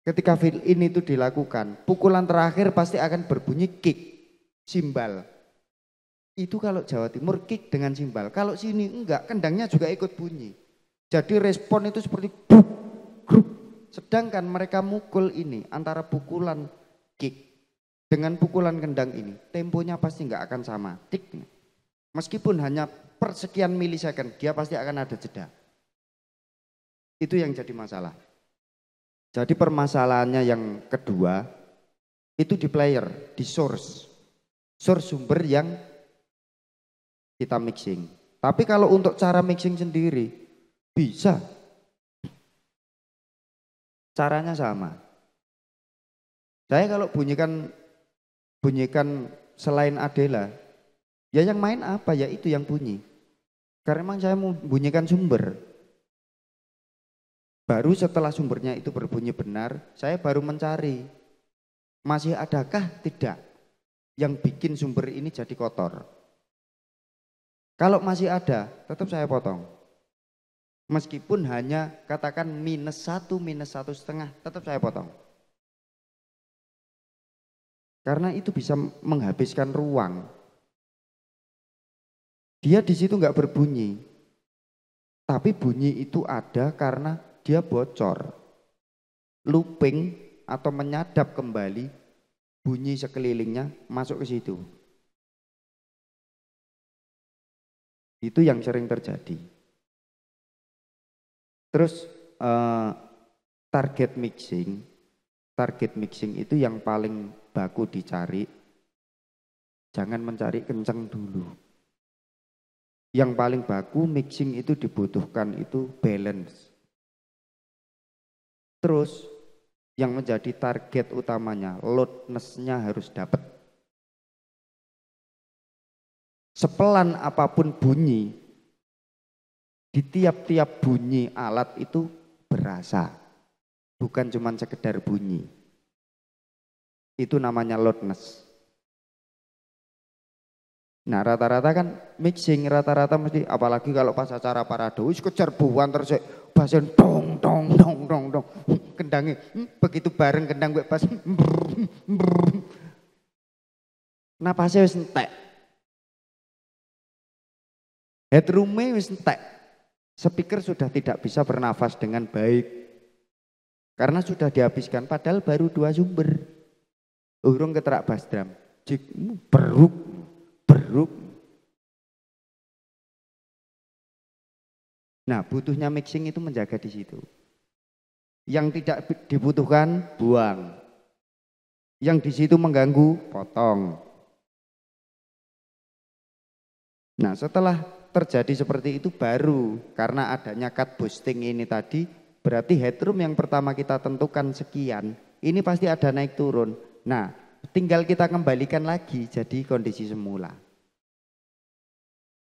ketika fill in itu dilakukan, pukulan terakhir pasti akan berbunyi kick, simbal. Itu kalau Jawa Timur kick dengan simbal. Kalau sini enggak, kendangnya juga ikut bunyi. Jadi respon itu seperti bruk, bruk. Sedangkan mereka mukul ini antara pukulan kick dengan pukulan kendang ini, temponya pasti enggak akan sama. Tik. Meskipun hanya per sekian milisecond, dia pasti akan ada jeda. Itu yang jadi masalah. Jadi permasalahannya yang kedua, itu di player, di source. Source sumber yang kita mixing. Tapi kalau untuk cara mixing sendiri, bisa. Caranya sama. Saya kalau bunyikan selain Adela, ya yang main apa? Ya itu yang bunyi. Karena memang saya mau bunyikan sumber. Baru setelah sumbernya itu berbunyi benar, saya baru mencari. Masih adakah tidak yang bikin sumber ini jadi kotor? Kalau masih ada, tetap saya potong. Meskipun hanya katakan -1, -1,5, tetap saya potong. Karena itu bisa menghabiskan ruang. Dia di situ nggak berbunyi, tapi bunyi itu ada karena dia bocor, looping atau menyadap kembali bunyi sekelilingnya masuk ke situ. Itu yang sering terjadi. Terus target mixing itu yang paling baku dicari. Jangan mencari kenceng dulu. Yang paling baku mixing itu dibutuhkan itu balance. Terus yang menjadi target utamanya loudness-nya harus dapat. Sepelan apapun bunyi, di tiap-tiap bunyi alat itu berasa. Bukan cuma sekedar bunyi. Itu namanya loudness. Nah rata-rata kan mixing, rata-rata mesti apalagi kalau pas acara parade, wis kejar buan terus basen dong dong dong dong dong. Kendangnya begitu bareng kendang gue pas napasnya wis entek. Headroom-nya wis entek. Speaker sudah tidak bisa bernafas dengan baik. Karena sudah dihabiskan padahal baru 2 sumber. Urung keterak bass drum. Jik beruk. Nah, butuhnya mixing itu menjaga di situ. Yang tidak dibutuhkan buang. Yang di situ mengganggu potong. Nah, setelah terjadi seperti itu baru karena adanya cut boosting ini tadi, berarti headroom yang pertama kita tentukan sekian, ini pasti ada naik turun. Nah, tinggal kita kembalikan lagi jadi kondisi semula.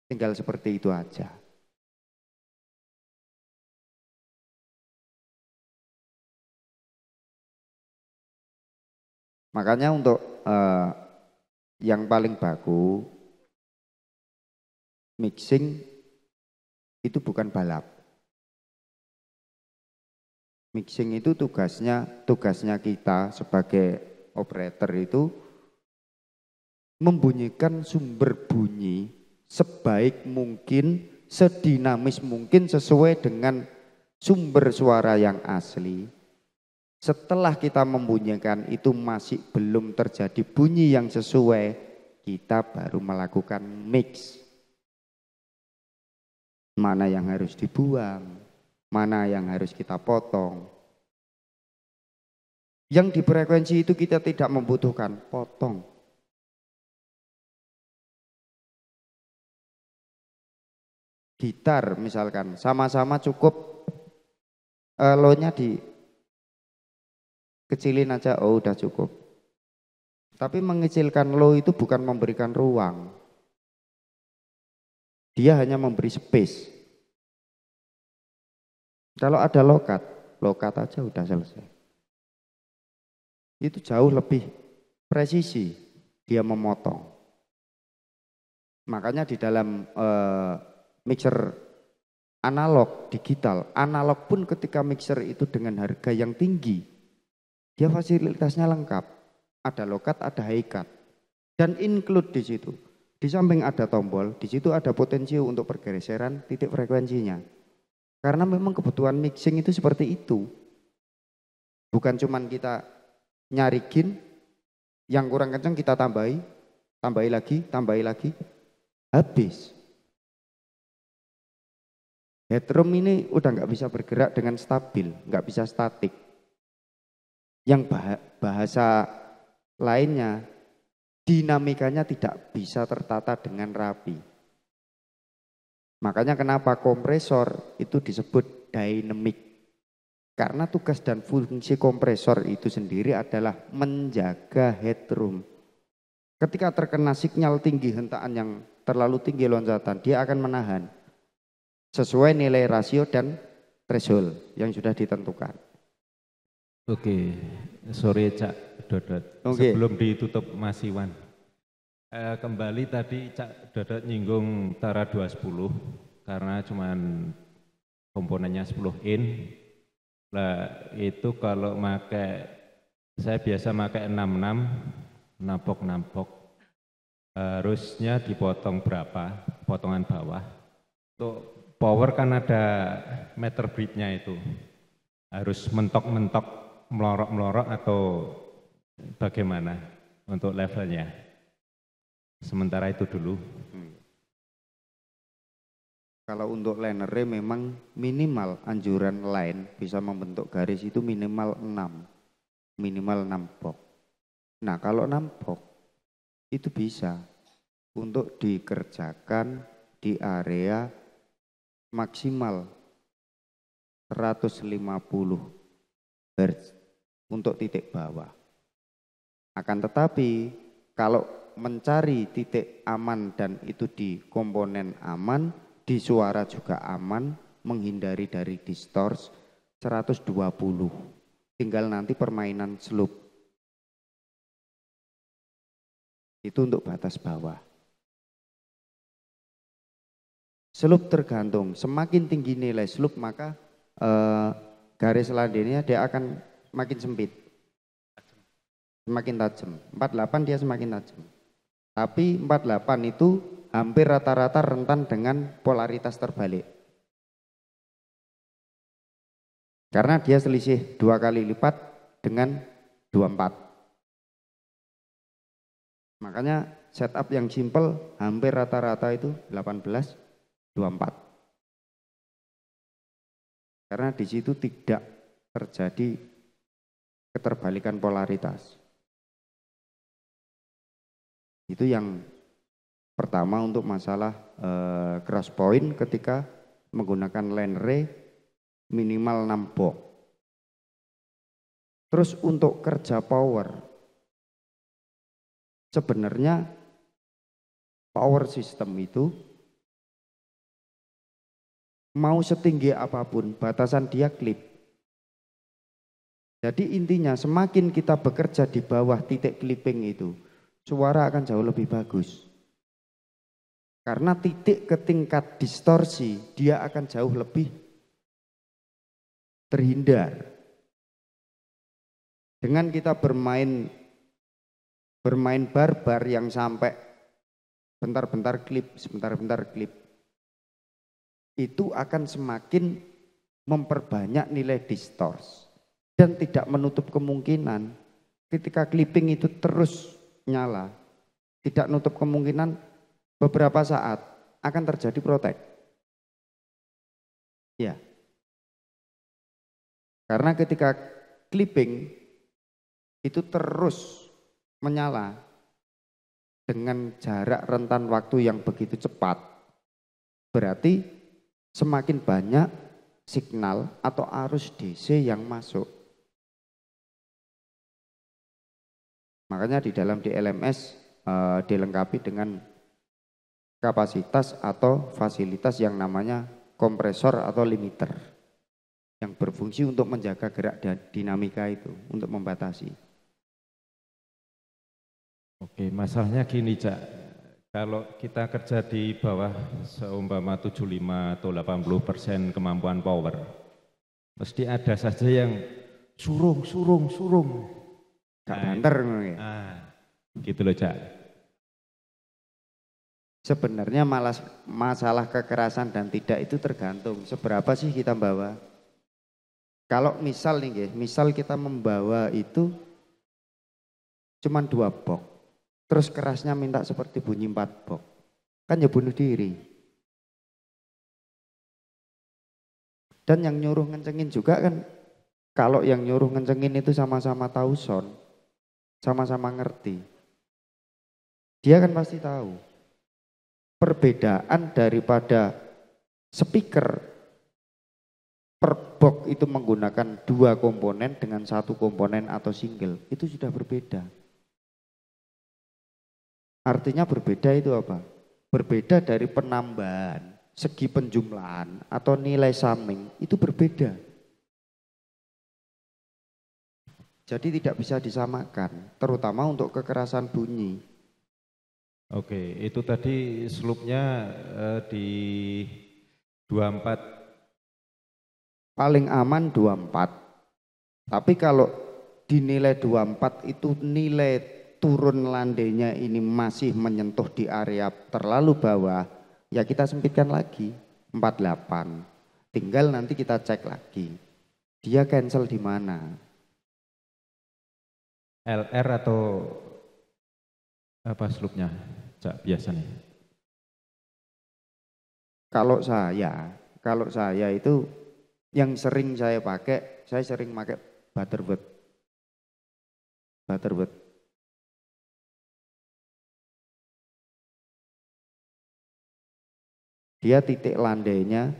Tinggal seperti itu aja. Makanya untuk yang paling baku mixing itu bukan balap. Mixing itu tugasnya kita sebagai operator itu membunyikan sumber bunyi sebaik mungkin, sedinamis mungkin sesuai dengan sumber suara yang asli. Setelah kita membunyikan itu masih belum terjadi bunyi yang sesuai, kita baru melakukan mix. Mana yang harus dibuang, mana yang harus kita potong. Yang di frekuensi itu kita tidak membutuhkan, potong. Gitar misalkan, sama-sama cukup low-nya dikecilin aja, oh udah cukup. Tapi mengecilkan low itu bukan memberikan ruang. Dia hanya memberi space. Kalau ada lokat aja udah selesai. Itu jauh lebih presisi dia memotong. Makanya di dalam mixer analog, digital, analog pun ketika mixer itu dengan harga yang tinggi, dia fasilitasnya lengkap. Ada lokat, ada high cut. Dan include di situ. Di samping ada tombol, di situ ada potensi untuk pergeseran titik frekuensinya. Karena memang kebutuhan mixing itu seperti itu. Bukan cuman kita nyarikin, yang kurang kencang kita tambahi lagi, habis. Headroom ini udah nggak bisa bergerak dengan stabil, nggak bisa statik. Yang bahasa lainnya, dinamikanya tidak bisa tertata dengan rapi. Makanya kenapa kompresor itu disebut dynamic. Karena tugas dan fungsi kompresor itu sendiri adalah menjaga headroom. Ketika terkena sinyal tinggi, hentakan yang terlalu tinggi loncatan, dia akan menahan. Sesuai nilai rasio dan threshold yang sudah ditentukan. Oke, sore Cak Dodot. Oke. Sebelum ditutup Mas Iwan, kembali tadi Cak Dodot nyinggung Tara 210 karena cuman komponennya 10 in. Lah itu kalau saya biasa pakai 66 nampok. Harusnya dipotong berapa? Potongan bawah. Untuk power kan ada meter beatnya itu. Harus mentok-mentok, melorok-melorok atau bagaimana untuk levelnya? Sementara itu dulu. Kalau untuk linernya memang minimal anjuran line bisa membentuk garis itu minimal 6. Minimal 6 box. Nah kalau 6 box itu bisa untuk dikerjakan di area maksimal 150 Hz untuk titik bawah. Akan tetapi kalau mencari titik aman dan itu di komponen aman, di suara juga aman, menghindari dari distors 120. Tinggal nanti permainan slope. Itu untuk batas bawah. Slope tergantung, semakin tinggi nilai slope maka garis landainya dia akan makin sempit. Semakin tajam. 48 dia semakin tajam. Tapi 48 itu hampir rata-rata rentan dengan polaritas terbalik. Karena dia selisih 2 kali lipat dengan 24. Makanya setup yang simple hampir rata-rata itu 18-24. Karena di situ tidak terjadi keterbalikan polaritas. Itu yang pertama untuk masalah cross point ketika menggunakan line array minimal 6 box. Terus untuk kerja power, sebenarnya power system itu mau setinggi apapun batasan dia klip. Jadi intinya semakin kita bekerja di bawah titik clipping itu, suara akan jauh lebih bagus. Karena titik ke tingkat distorsi dia akan jauh lebih terhindar. Dengan kita bermain barbar yang sampai bentar-bentar klip, sebentar-bentar klip, itu akan semakin memperbanyak nilai distors dan tidak menutup kemungkinan ketika clipping itu terus nyala, tidak nutup kemungkinan beberapa saat akan terjadi protek. Ya. Karena ketika clipping itu terus menyala dengan jarak rentan waktu yang begitu cepat, berarti semakin banyak signal atau arus DC yang masuk. Makanya di dalam DLMS dilengkapi dengan kapasitas atau fasilitas yang namanya kompresor atau limiter yang berfungsi untuk menjaga gerak dan dinamika itu, untuk membatasi. Oke, masalahnya gini Cak, kalau kita kerja di bawah seumpama 75 atau 80% kemampuan power, mesti ada saja yang surung. Gak banter. Gitu loh Cak. Sebenarnya masalah kekerasan dan tidak itu tergantung seberapa sih kita bawa. Kalau misal nih, misal kita membawa itu cuma 2 box, terus kerasnya minta seperti bunyi 4 box, kan ya bunuh diri. Dan yang nyuruh ngencengin juga kan, kalau yang nyuruh ngencengin itu sama-sama tahu sound, sama-sama ngerti, dia kan pasti tahu perbedaan daripada speaker per box itu menggunakan 2 komponen dengan 1 komponen atau single, itu sudah berbeda. Artinya berbeda itu apa? Berbeda dari penambahan, segi penjumlahan atau nilai summing itu berbeda. Jadi tidak bisa disamakan, terutama untuk kekerasan bunyi. Oke, itu tadi slope-nya di 24. Paling aman 24. Tapi kalau dinilai 24 itu nilai turun landainya ini masih menyentuh di area terlalu bawah, ya kita sempitkan lagi 48. Tinggal nanti kita cek lagi. Dia cancel di mana? LR atau apa slope-nya Cak biasanya? Kalau saya itu yang sering saya pakai, saya sering pakai Butterworth. dia titik landainya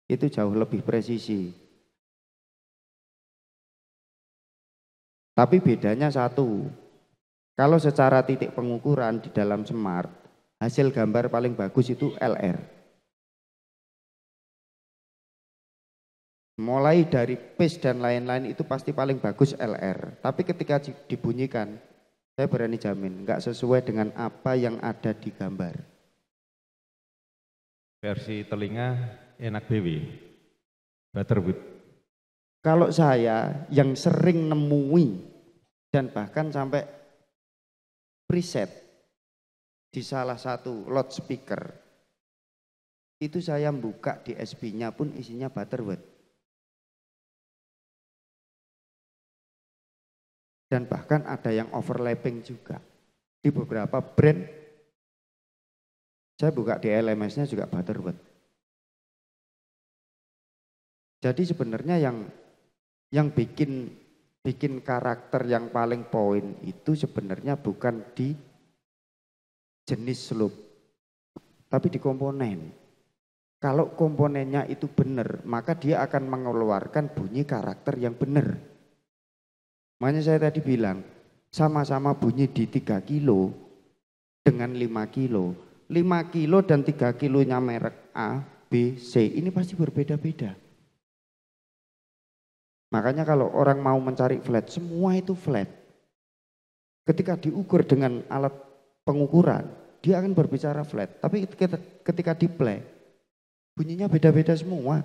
itu jauh lebih presisi. Tapi bedanya satu, kalau secara titik pengukuran di dalam Smart, hasil gambar paling bagus itu LR. Mulai dari pace dan lain-lain itu pasti paling bagus LR. Tapi ketika dibunyikan, saya berani jamin nggak sesuai dengan apa yang ada di gambar. Versi telinga enak BW, Butterwood. Kalau saya yang sering nemui dan bahkan sampai preset di salah satu loudspeaker, itu saya buka di SP-nya pun isinya Butterwood. Dan bahkan ada yang overlapping juga. Di beberapa brand, saya buka di LMS-nya juga Butterwood. Jadi sebenarnya yang bikin karakter yang paling poin itu sebenarnya bukan di jenis loop, tapi di komponen. Kalau komponennya itu benar, maka dia akan mengeluarkan bunyi karakter yang benar. Makanya saya tadi bilang, sama-sama bunyi di 3 kilo dengan 5 kilo. 5 kilo dan 3 kilonya merek A, B, C ini pasti berbeda-beda. Makanya kalau orang mau mencari flat, semua itu flat. Ketika diukur dengan alat pengukuran, dia akan berbicara flat. Tapi ketika di play, bunyinya beda-beda semua.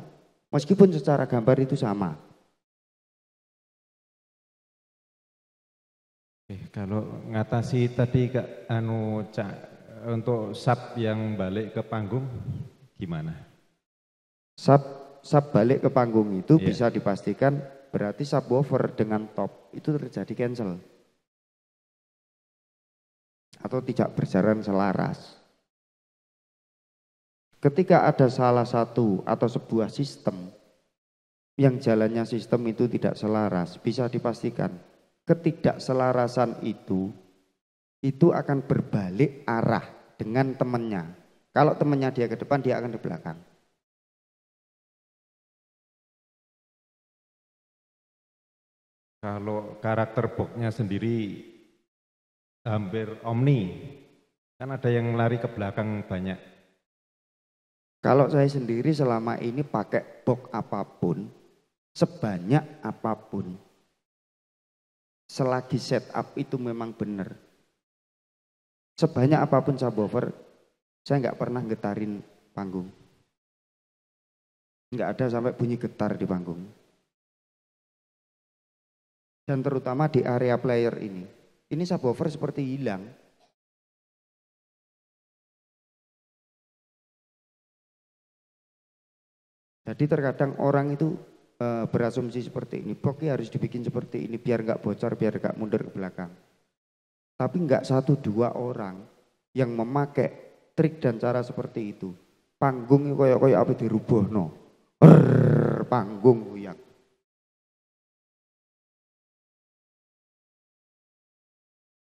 Meskipun secara gambar itu sama. Kalau ngatasi tadi Cak, untuk sub yang balik ke panggung gimana? Sub balik ke panggung itu bisa dipastikan berarti subwoofer dengan top itu terjadi cancel atau tidak berjalan selaras. Ketika ada salah satu atau sebuah sistem yang jalannya sistem itu tidak selaras, bisa dipastikan ketidakselarasan itu akan berbalik arah dengan temannya. Kalau temannya dia ke depan, dia akan di belakang. Kalau karakter boxnya sendiri hampir omni, kan ada yang lari ke belakang banyak. Kalau saya sendiri selama ini pakai box apapun, sebanyak apapun, selagi setup itu memang benar, sebanyak apapun subwoofer, saya nggak pernah getarin panggung. Nggak ada sampai bunyi getar di panggung. Dan terutama di area player ini subwoofer seperti hilang. Jadi terkadang orang itu berasumsi seperti ini, boxnya harus dibikin seperti ini biar nggak bocor, biar nggak mundur ke belakang. Tapi nggak 1-2 orang yang memakai trik dan cara seperti itu. Panggung koyo apa dirubuhno. Panggung kuyak.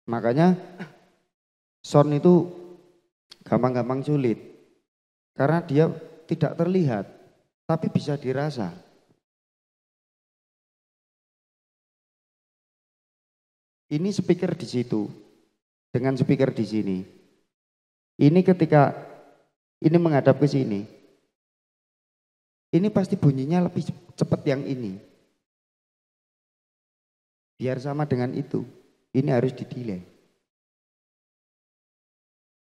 Makanya sound itu gampang-gampang sulit. Karena dia tidak terlihat, tapi bisa dirasa. Ini speaker di situ, dengan speaker di sini. Ini ketika ini menghadap ke sini, ini pasti bunyinya lebih cepat yang ini. Biar sama dengan itu, ini harus didelay.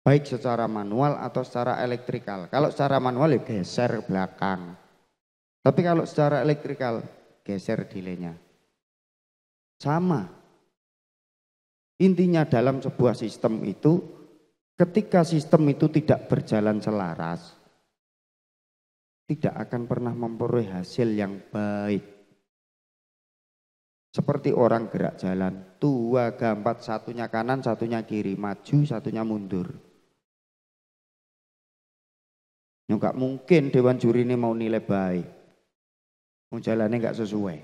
Baik secara manual atau secara elektrikal. Kalau secara manual ya geser ke belakang. Tapi kalau secara elektrikal, geser delaynya. Sama. Intinya dalam sebuah sistem itu, ketika sistem itu tidak berjalan selaras, tidak akan pernah memperoleh hasil yang baik. Seperti orang gerak jalan, 2-4, satunya kanan, satunya kiri, maju, satunya mundur. Nggak mungkin dewan juri ini mau nilai baik. Mau jalannya nggak sesuai.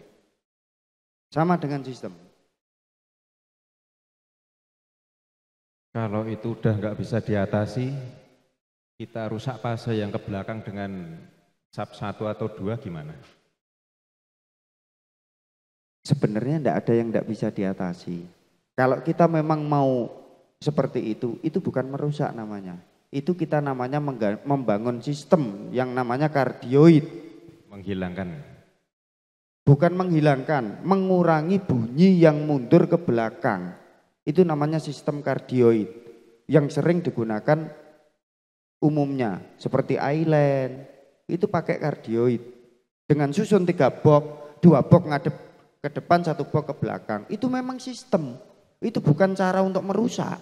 Sama dengan sistem. Kalau itu udah nggak bisa diatasi, kita rusak fase yang ke belakang dengan sub 1 atau 2 gimana? Sebenarnya tidak ada yang tidak bisa diatasi. Kalau kita memang mau seperti itu bukan merusak namanya. Itu kita namanya membangun sistem yang namanya kardioid. Menghilangkan. Bukan menghilangkan, mengurangi bunyi yang mundur ke belakang. Itu namanya sistem kardioid yang sering digunakan umumnya seperti island. Itu pakai kardioid. Dengan susun 3 box, 2 box ngadep ke depan, 1 box ke belakang. Itu memang sistem. Itu bukan cara untuk merusak.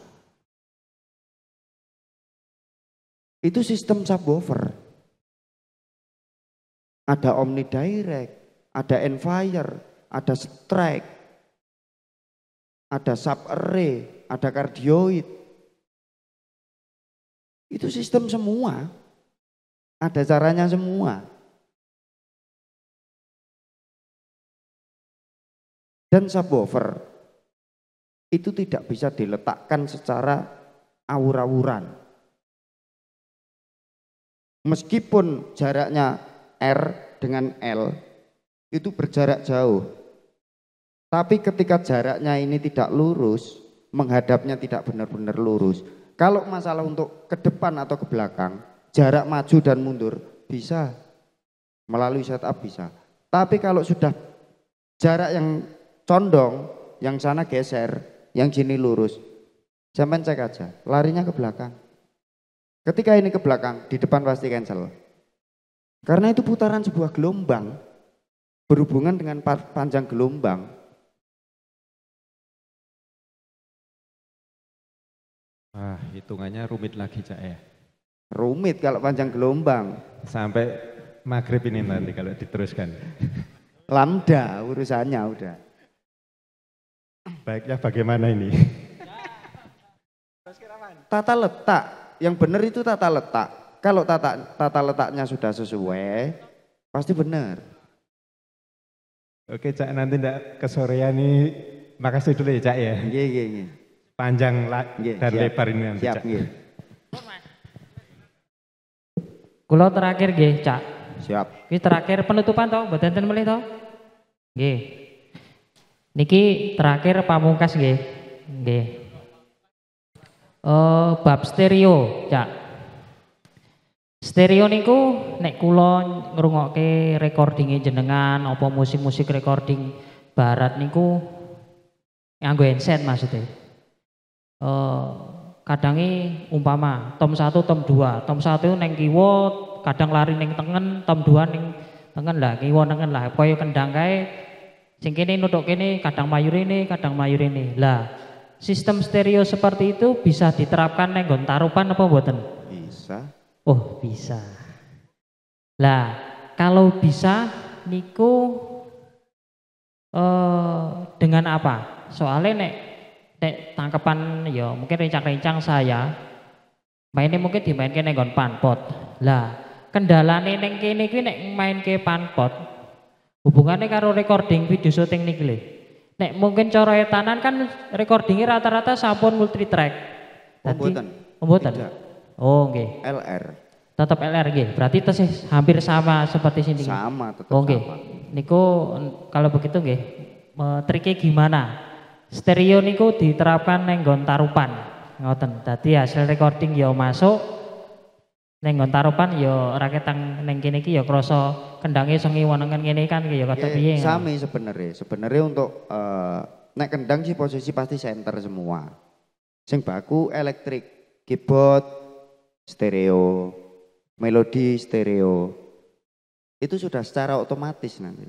Itu sistem subwoofer. Ada omnidirect, ada enfire, ada strike, ada sub array, ada kardioid. Itu sistem semua. Ada caranya semua. Dan subwoofer itu tidak bisa diletakkan secara awur-awuran. Meskipun jaraknya R dengan L itu berjarak jauh. Tapi ketika jaraknya ini tidak lurus, menghadapnya tidak benar-benar lurus. Kalau masalah untuk ke depan atau ke belakang, jarak maju dan mundur bisa. Melalui setup bisa. Tapi kalau sudah jarak yang condong, yang sana geser, yang sini lurus. Sampai cek aja, larinya ke belakang. Ketika ini ke belakang, di depan pasti cancel. Karena itu putaran sebuah gelombang, berhubungan dengan panjang gelombang. Hitungannya rumit lagi Cak ya. Rumit kalau panjang gelombang. Sampai maghrib ini nanti kalau diteruskan. Lambda urusannya udah. Baiknya bagaimana ini? Tata letak, yang benar itu tata letak. Kalau tata letaknya sudah sesuai, pasti benar. Oke Cak, nanti ndak kesorean ini, makasih dulu ya Cak ya. Iya. Panjang dan siap. lebar ini nanti Siap, Cak. Kula terakhir nggih, Cak. Siap. Iki terakhir penutupan toh, mboten enten melih toh? Nggih. Niki terakhir pamungkas nggih. Nggih. Bab stereo, Cak. Stereo niku nek kula ngrungokke recordinge jenengan apa musik-musik recording barat niku nganggo handset maksudnya. Kadangi umpama tom 1 tom 2. Tom 1 neng kiwa kadang lari neng tengen, tom 2 neng tengen lah, kiwa tengen lah. Kaya kendang kae sing kene nutuk kene, kadang mayur ini, kadang mayur ini. Lah, sistem stereo seperti itu bisa diterapkan neng nggon tarupan apa mboten? Bisa. Oh, bisa. Lah, kalau bisa niku dengan apa? Soalnya nek tangkepan ya mungkin rincang-rincang saya mainnya mungkin dimainkan neng nggon panpot. Lah, kendalane neng kene kuwi nek mainke panpot hubungannya karo recording video syuting niki lho. Nek mungkin cara etanan kan recordingnya rata-rata sampun multi track. Mboten. Oh nggih. LR. Tetap LR nggih. Berarti tesih hampir sama seperti sini. Sama, tetap oh, nggih. sama. Niku kalau begitu nggih, triknya gimana? Stereo niku diterapkan neng nggon tarupan. Ngoten. Dadi hasil recording ya masuk neng nggon tarupan ya raketang neng kene iki ya krasa kendange iso ngiwonengen ngene kan ya kata piye. Sami sebenarnya. Sebenarnya untuk nek kendang sih posisi pasti center semua. Sing baku elektrik, keyboard stereo, melodi stereo. Itu sudah secara otomatis nanti.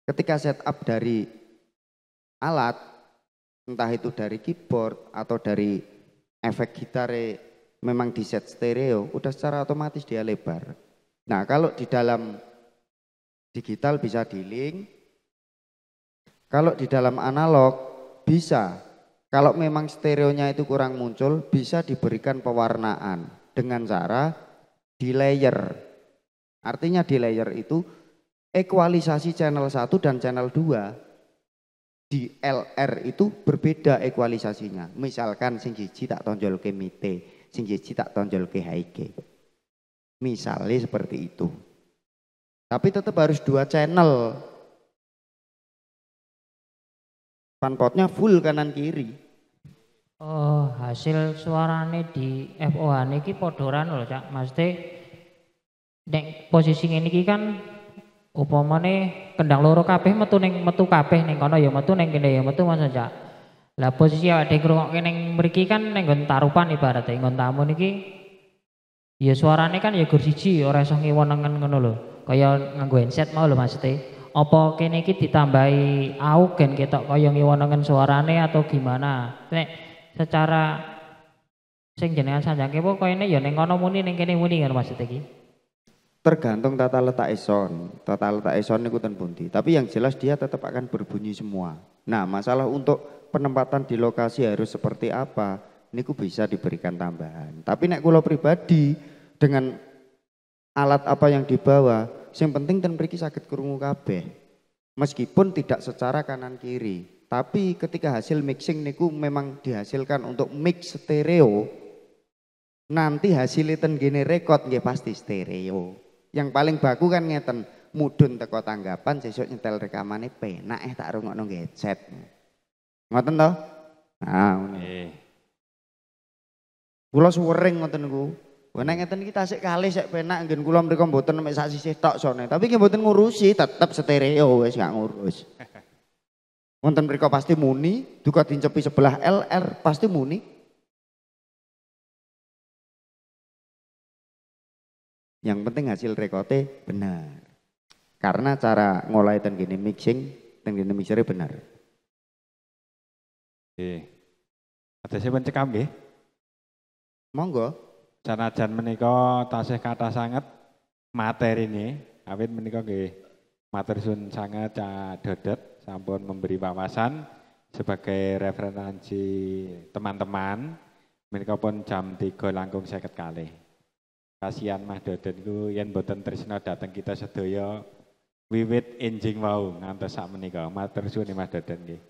Ketika setup dari alat, entah itu dari keyboard atau dari efek gitar memang di set stereo, udah secara otomatis dia lebar. Nah kalau di dalam digital bisa di-link, kalau di dalam analog bisa. Kalau memang stereonya itu kurang muncul, bisa diberikan pewarnaan dengan cara di layer. Artinya di layer itu ekualisasi channel 1 dan channel 2. Di LR itu berbeda ekualisasinya. Misalkan sing siji tak tonjolke mite, sing siji tak tonjolke high. Misalnya seperti itu. Tapi tetap harus 2 channel. Fanpotnya full kanan kiri. Oh, hasil suarane di FOH niki podoran lho Cak. Maksudnya nek posisi ngene iki kan upamane kendang loro kabeh metu kabeh ning kono ya metu ning kene ya metu Mas Cak. Lah posisi awake ngrungokke ning mriki kan ning nggon tarupan ibaratnya nggon tamu niki ya suarane kan ya gur siji ora iso ngiwonengen ngono lho. Kaya nganggo headset mau lho maksudnya. Apa kene iki ditambahi augen ketok kaya ngiwonengen suarane atau gimana? Nek secara sing jenengan sanjangke apa kayane ya ning kono muni ning kene muni ngono maksud iki. Tergantung tata letak sound. Tata letak sound niku ten pundi. Tapi yang jelas dia tetap akan berbunyi semua. Nah, masalah untuk penempatan di lokasi harus seperti apa? Niku bisa diberikan tambahan. Tapi nek kula pribadi dengan alat apa yang dibawa, yang penting ten mriki saged krungu kabeh. Meskipun tidak secara kanan kiri. Tapi ketika hasil mixing niku memang dihasilkan untuk mix stereo, nanti hasilnya ten gene rekod nggih pasti stereo. Yang paling baku kan ngeten, mudun teko tanggapan sesuk nyetel rekamane penak tak rungokno headset. Ngoten to? Nah, ngono. Kula suwering ngoten niku. Nek ngeten iki tasik kalih sik penak nggen kula mriko mboten mek sak sisih tok sone, tapi nggih mboten ngurusi, tetep stereo wis gak ngurus. Wonten mriko pasti muni, duka dincepi sebelah LR pasti muni. Yang penting hasil rekote benar. Karena cara ngolai ten gini mixing, ten gini mixernya benar. Ada sih pencekam nggih? Monggo. Sanajan menika tasih kathah sanget materine, awit menika nggih matur suwun sanget Cak Dodot sampun memberi wawasan sebagai referensi teman-teman. Menika pun jam 3 langkung 50 kalih. Kasihan Mas Dodot niku yen boten tresna dateng kita sedaya wiwit enjing wau ngantos sak menika. Matur suwun Mas Dodot nggih.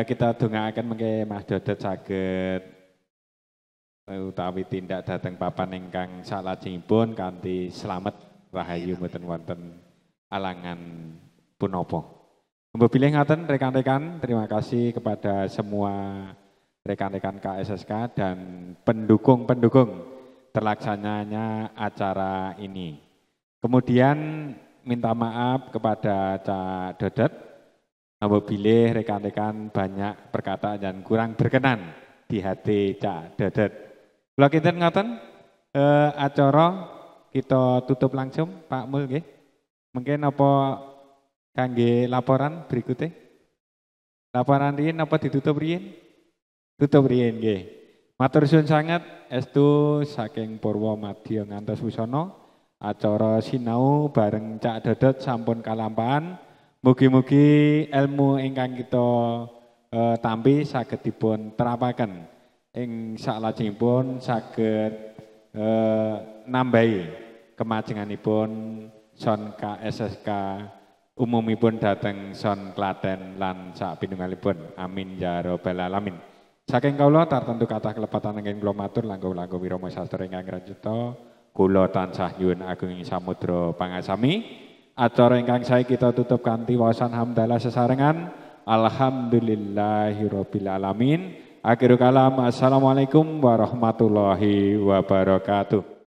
Kita dongaaken mengke Mas Dodot saged utawi tindak dhateng papan ingkang salajengipun kanthi slamet rahayu mboten wonten alangan punapa. Mbok bilih ngaten rekan-rekan, terima kasih kepada semua rekan-rekan KSSK dan pendukung-pendukung terlaksananya acara ini. Kemudian minta maaf kepada Cak Dodot apabila rekan-rekan banyak perkataan yang kurang berkenan di hati Cak Dodot. Kula kinten ngoten acara kita tutup langsung Pak Mul nggih. Mungkin apa kangge laporan berikutnya? Laporan riyin apa ditutup riyin? Tutup riyin nggih. Matur suwun sanget estu saking Purwo Madya ngantos Wusana. Acara sinau bareng Cak Dodot sampun kalampahan. Mugi-mugi ilmu ingkang kita tampi saged dipun terapaken ing salajengipun saged nambahi kemajenganipun son KSSK umumipun dhateng son Klaten lan sak pinunggalipun. Amin ya rabbal alamin. Saking kawula tartentu kathah kelepatan ingkang kula matur langkung-langkung wirama sastra ingkang rajuta kula tansah nyuwun agung ing samudra pangasami. Acara ingkang sae kita tutup kanthi wawasan hamdalah sesarengan. Alhamdulillahirabbil alamin. Akhirul kalam. Assalamualaikum warahmatullahi wabarakatuh.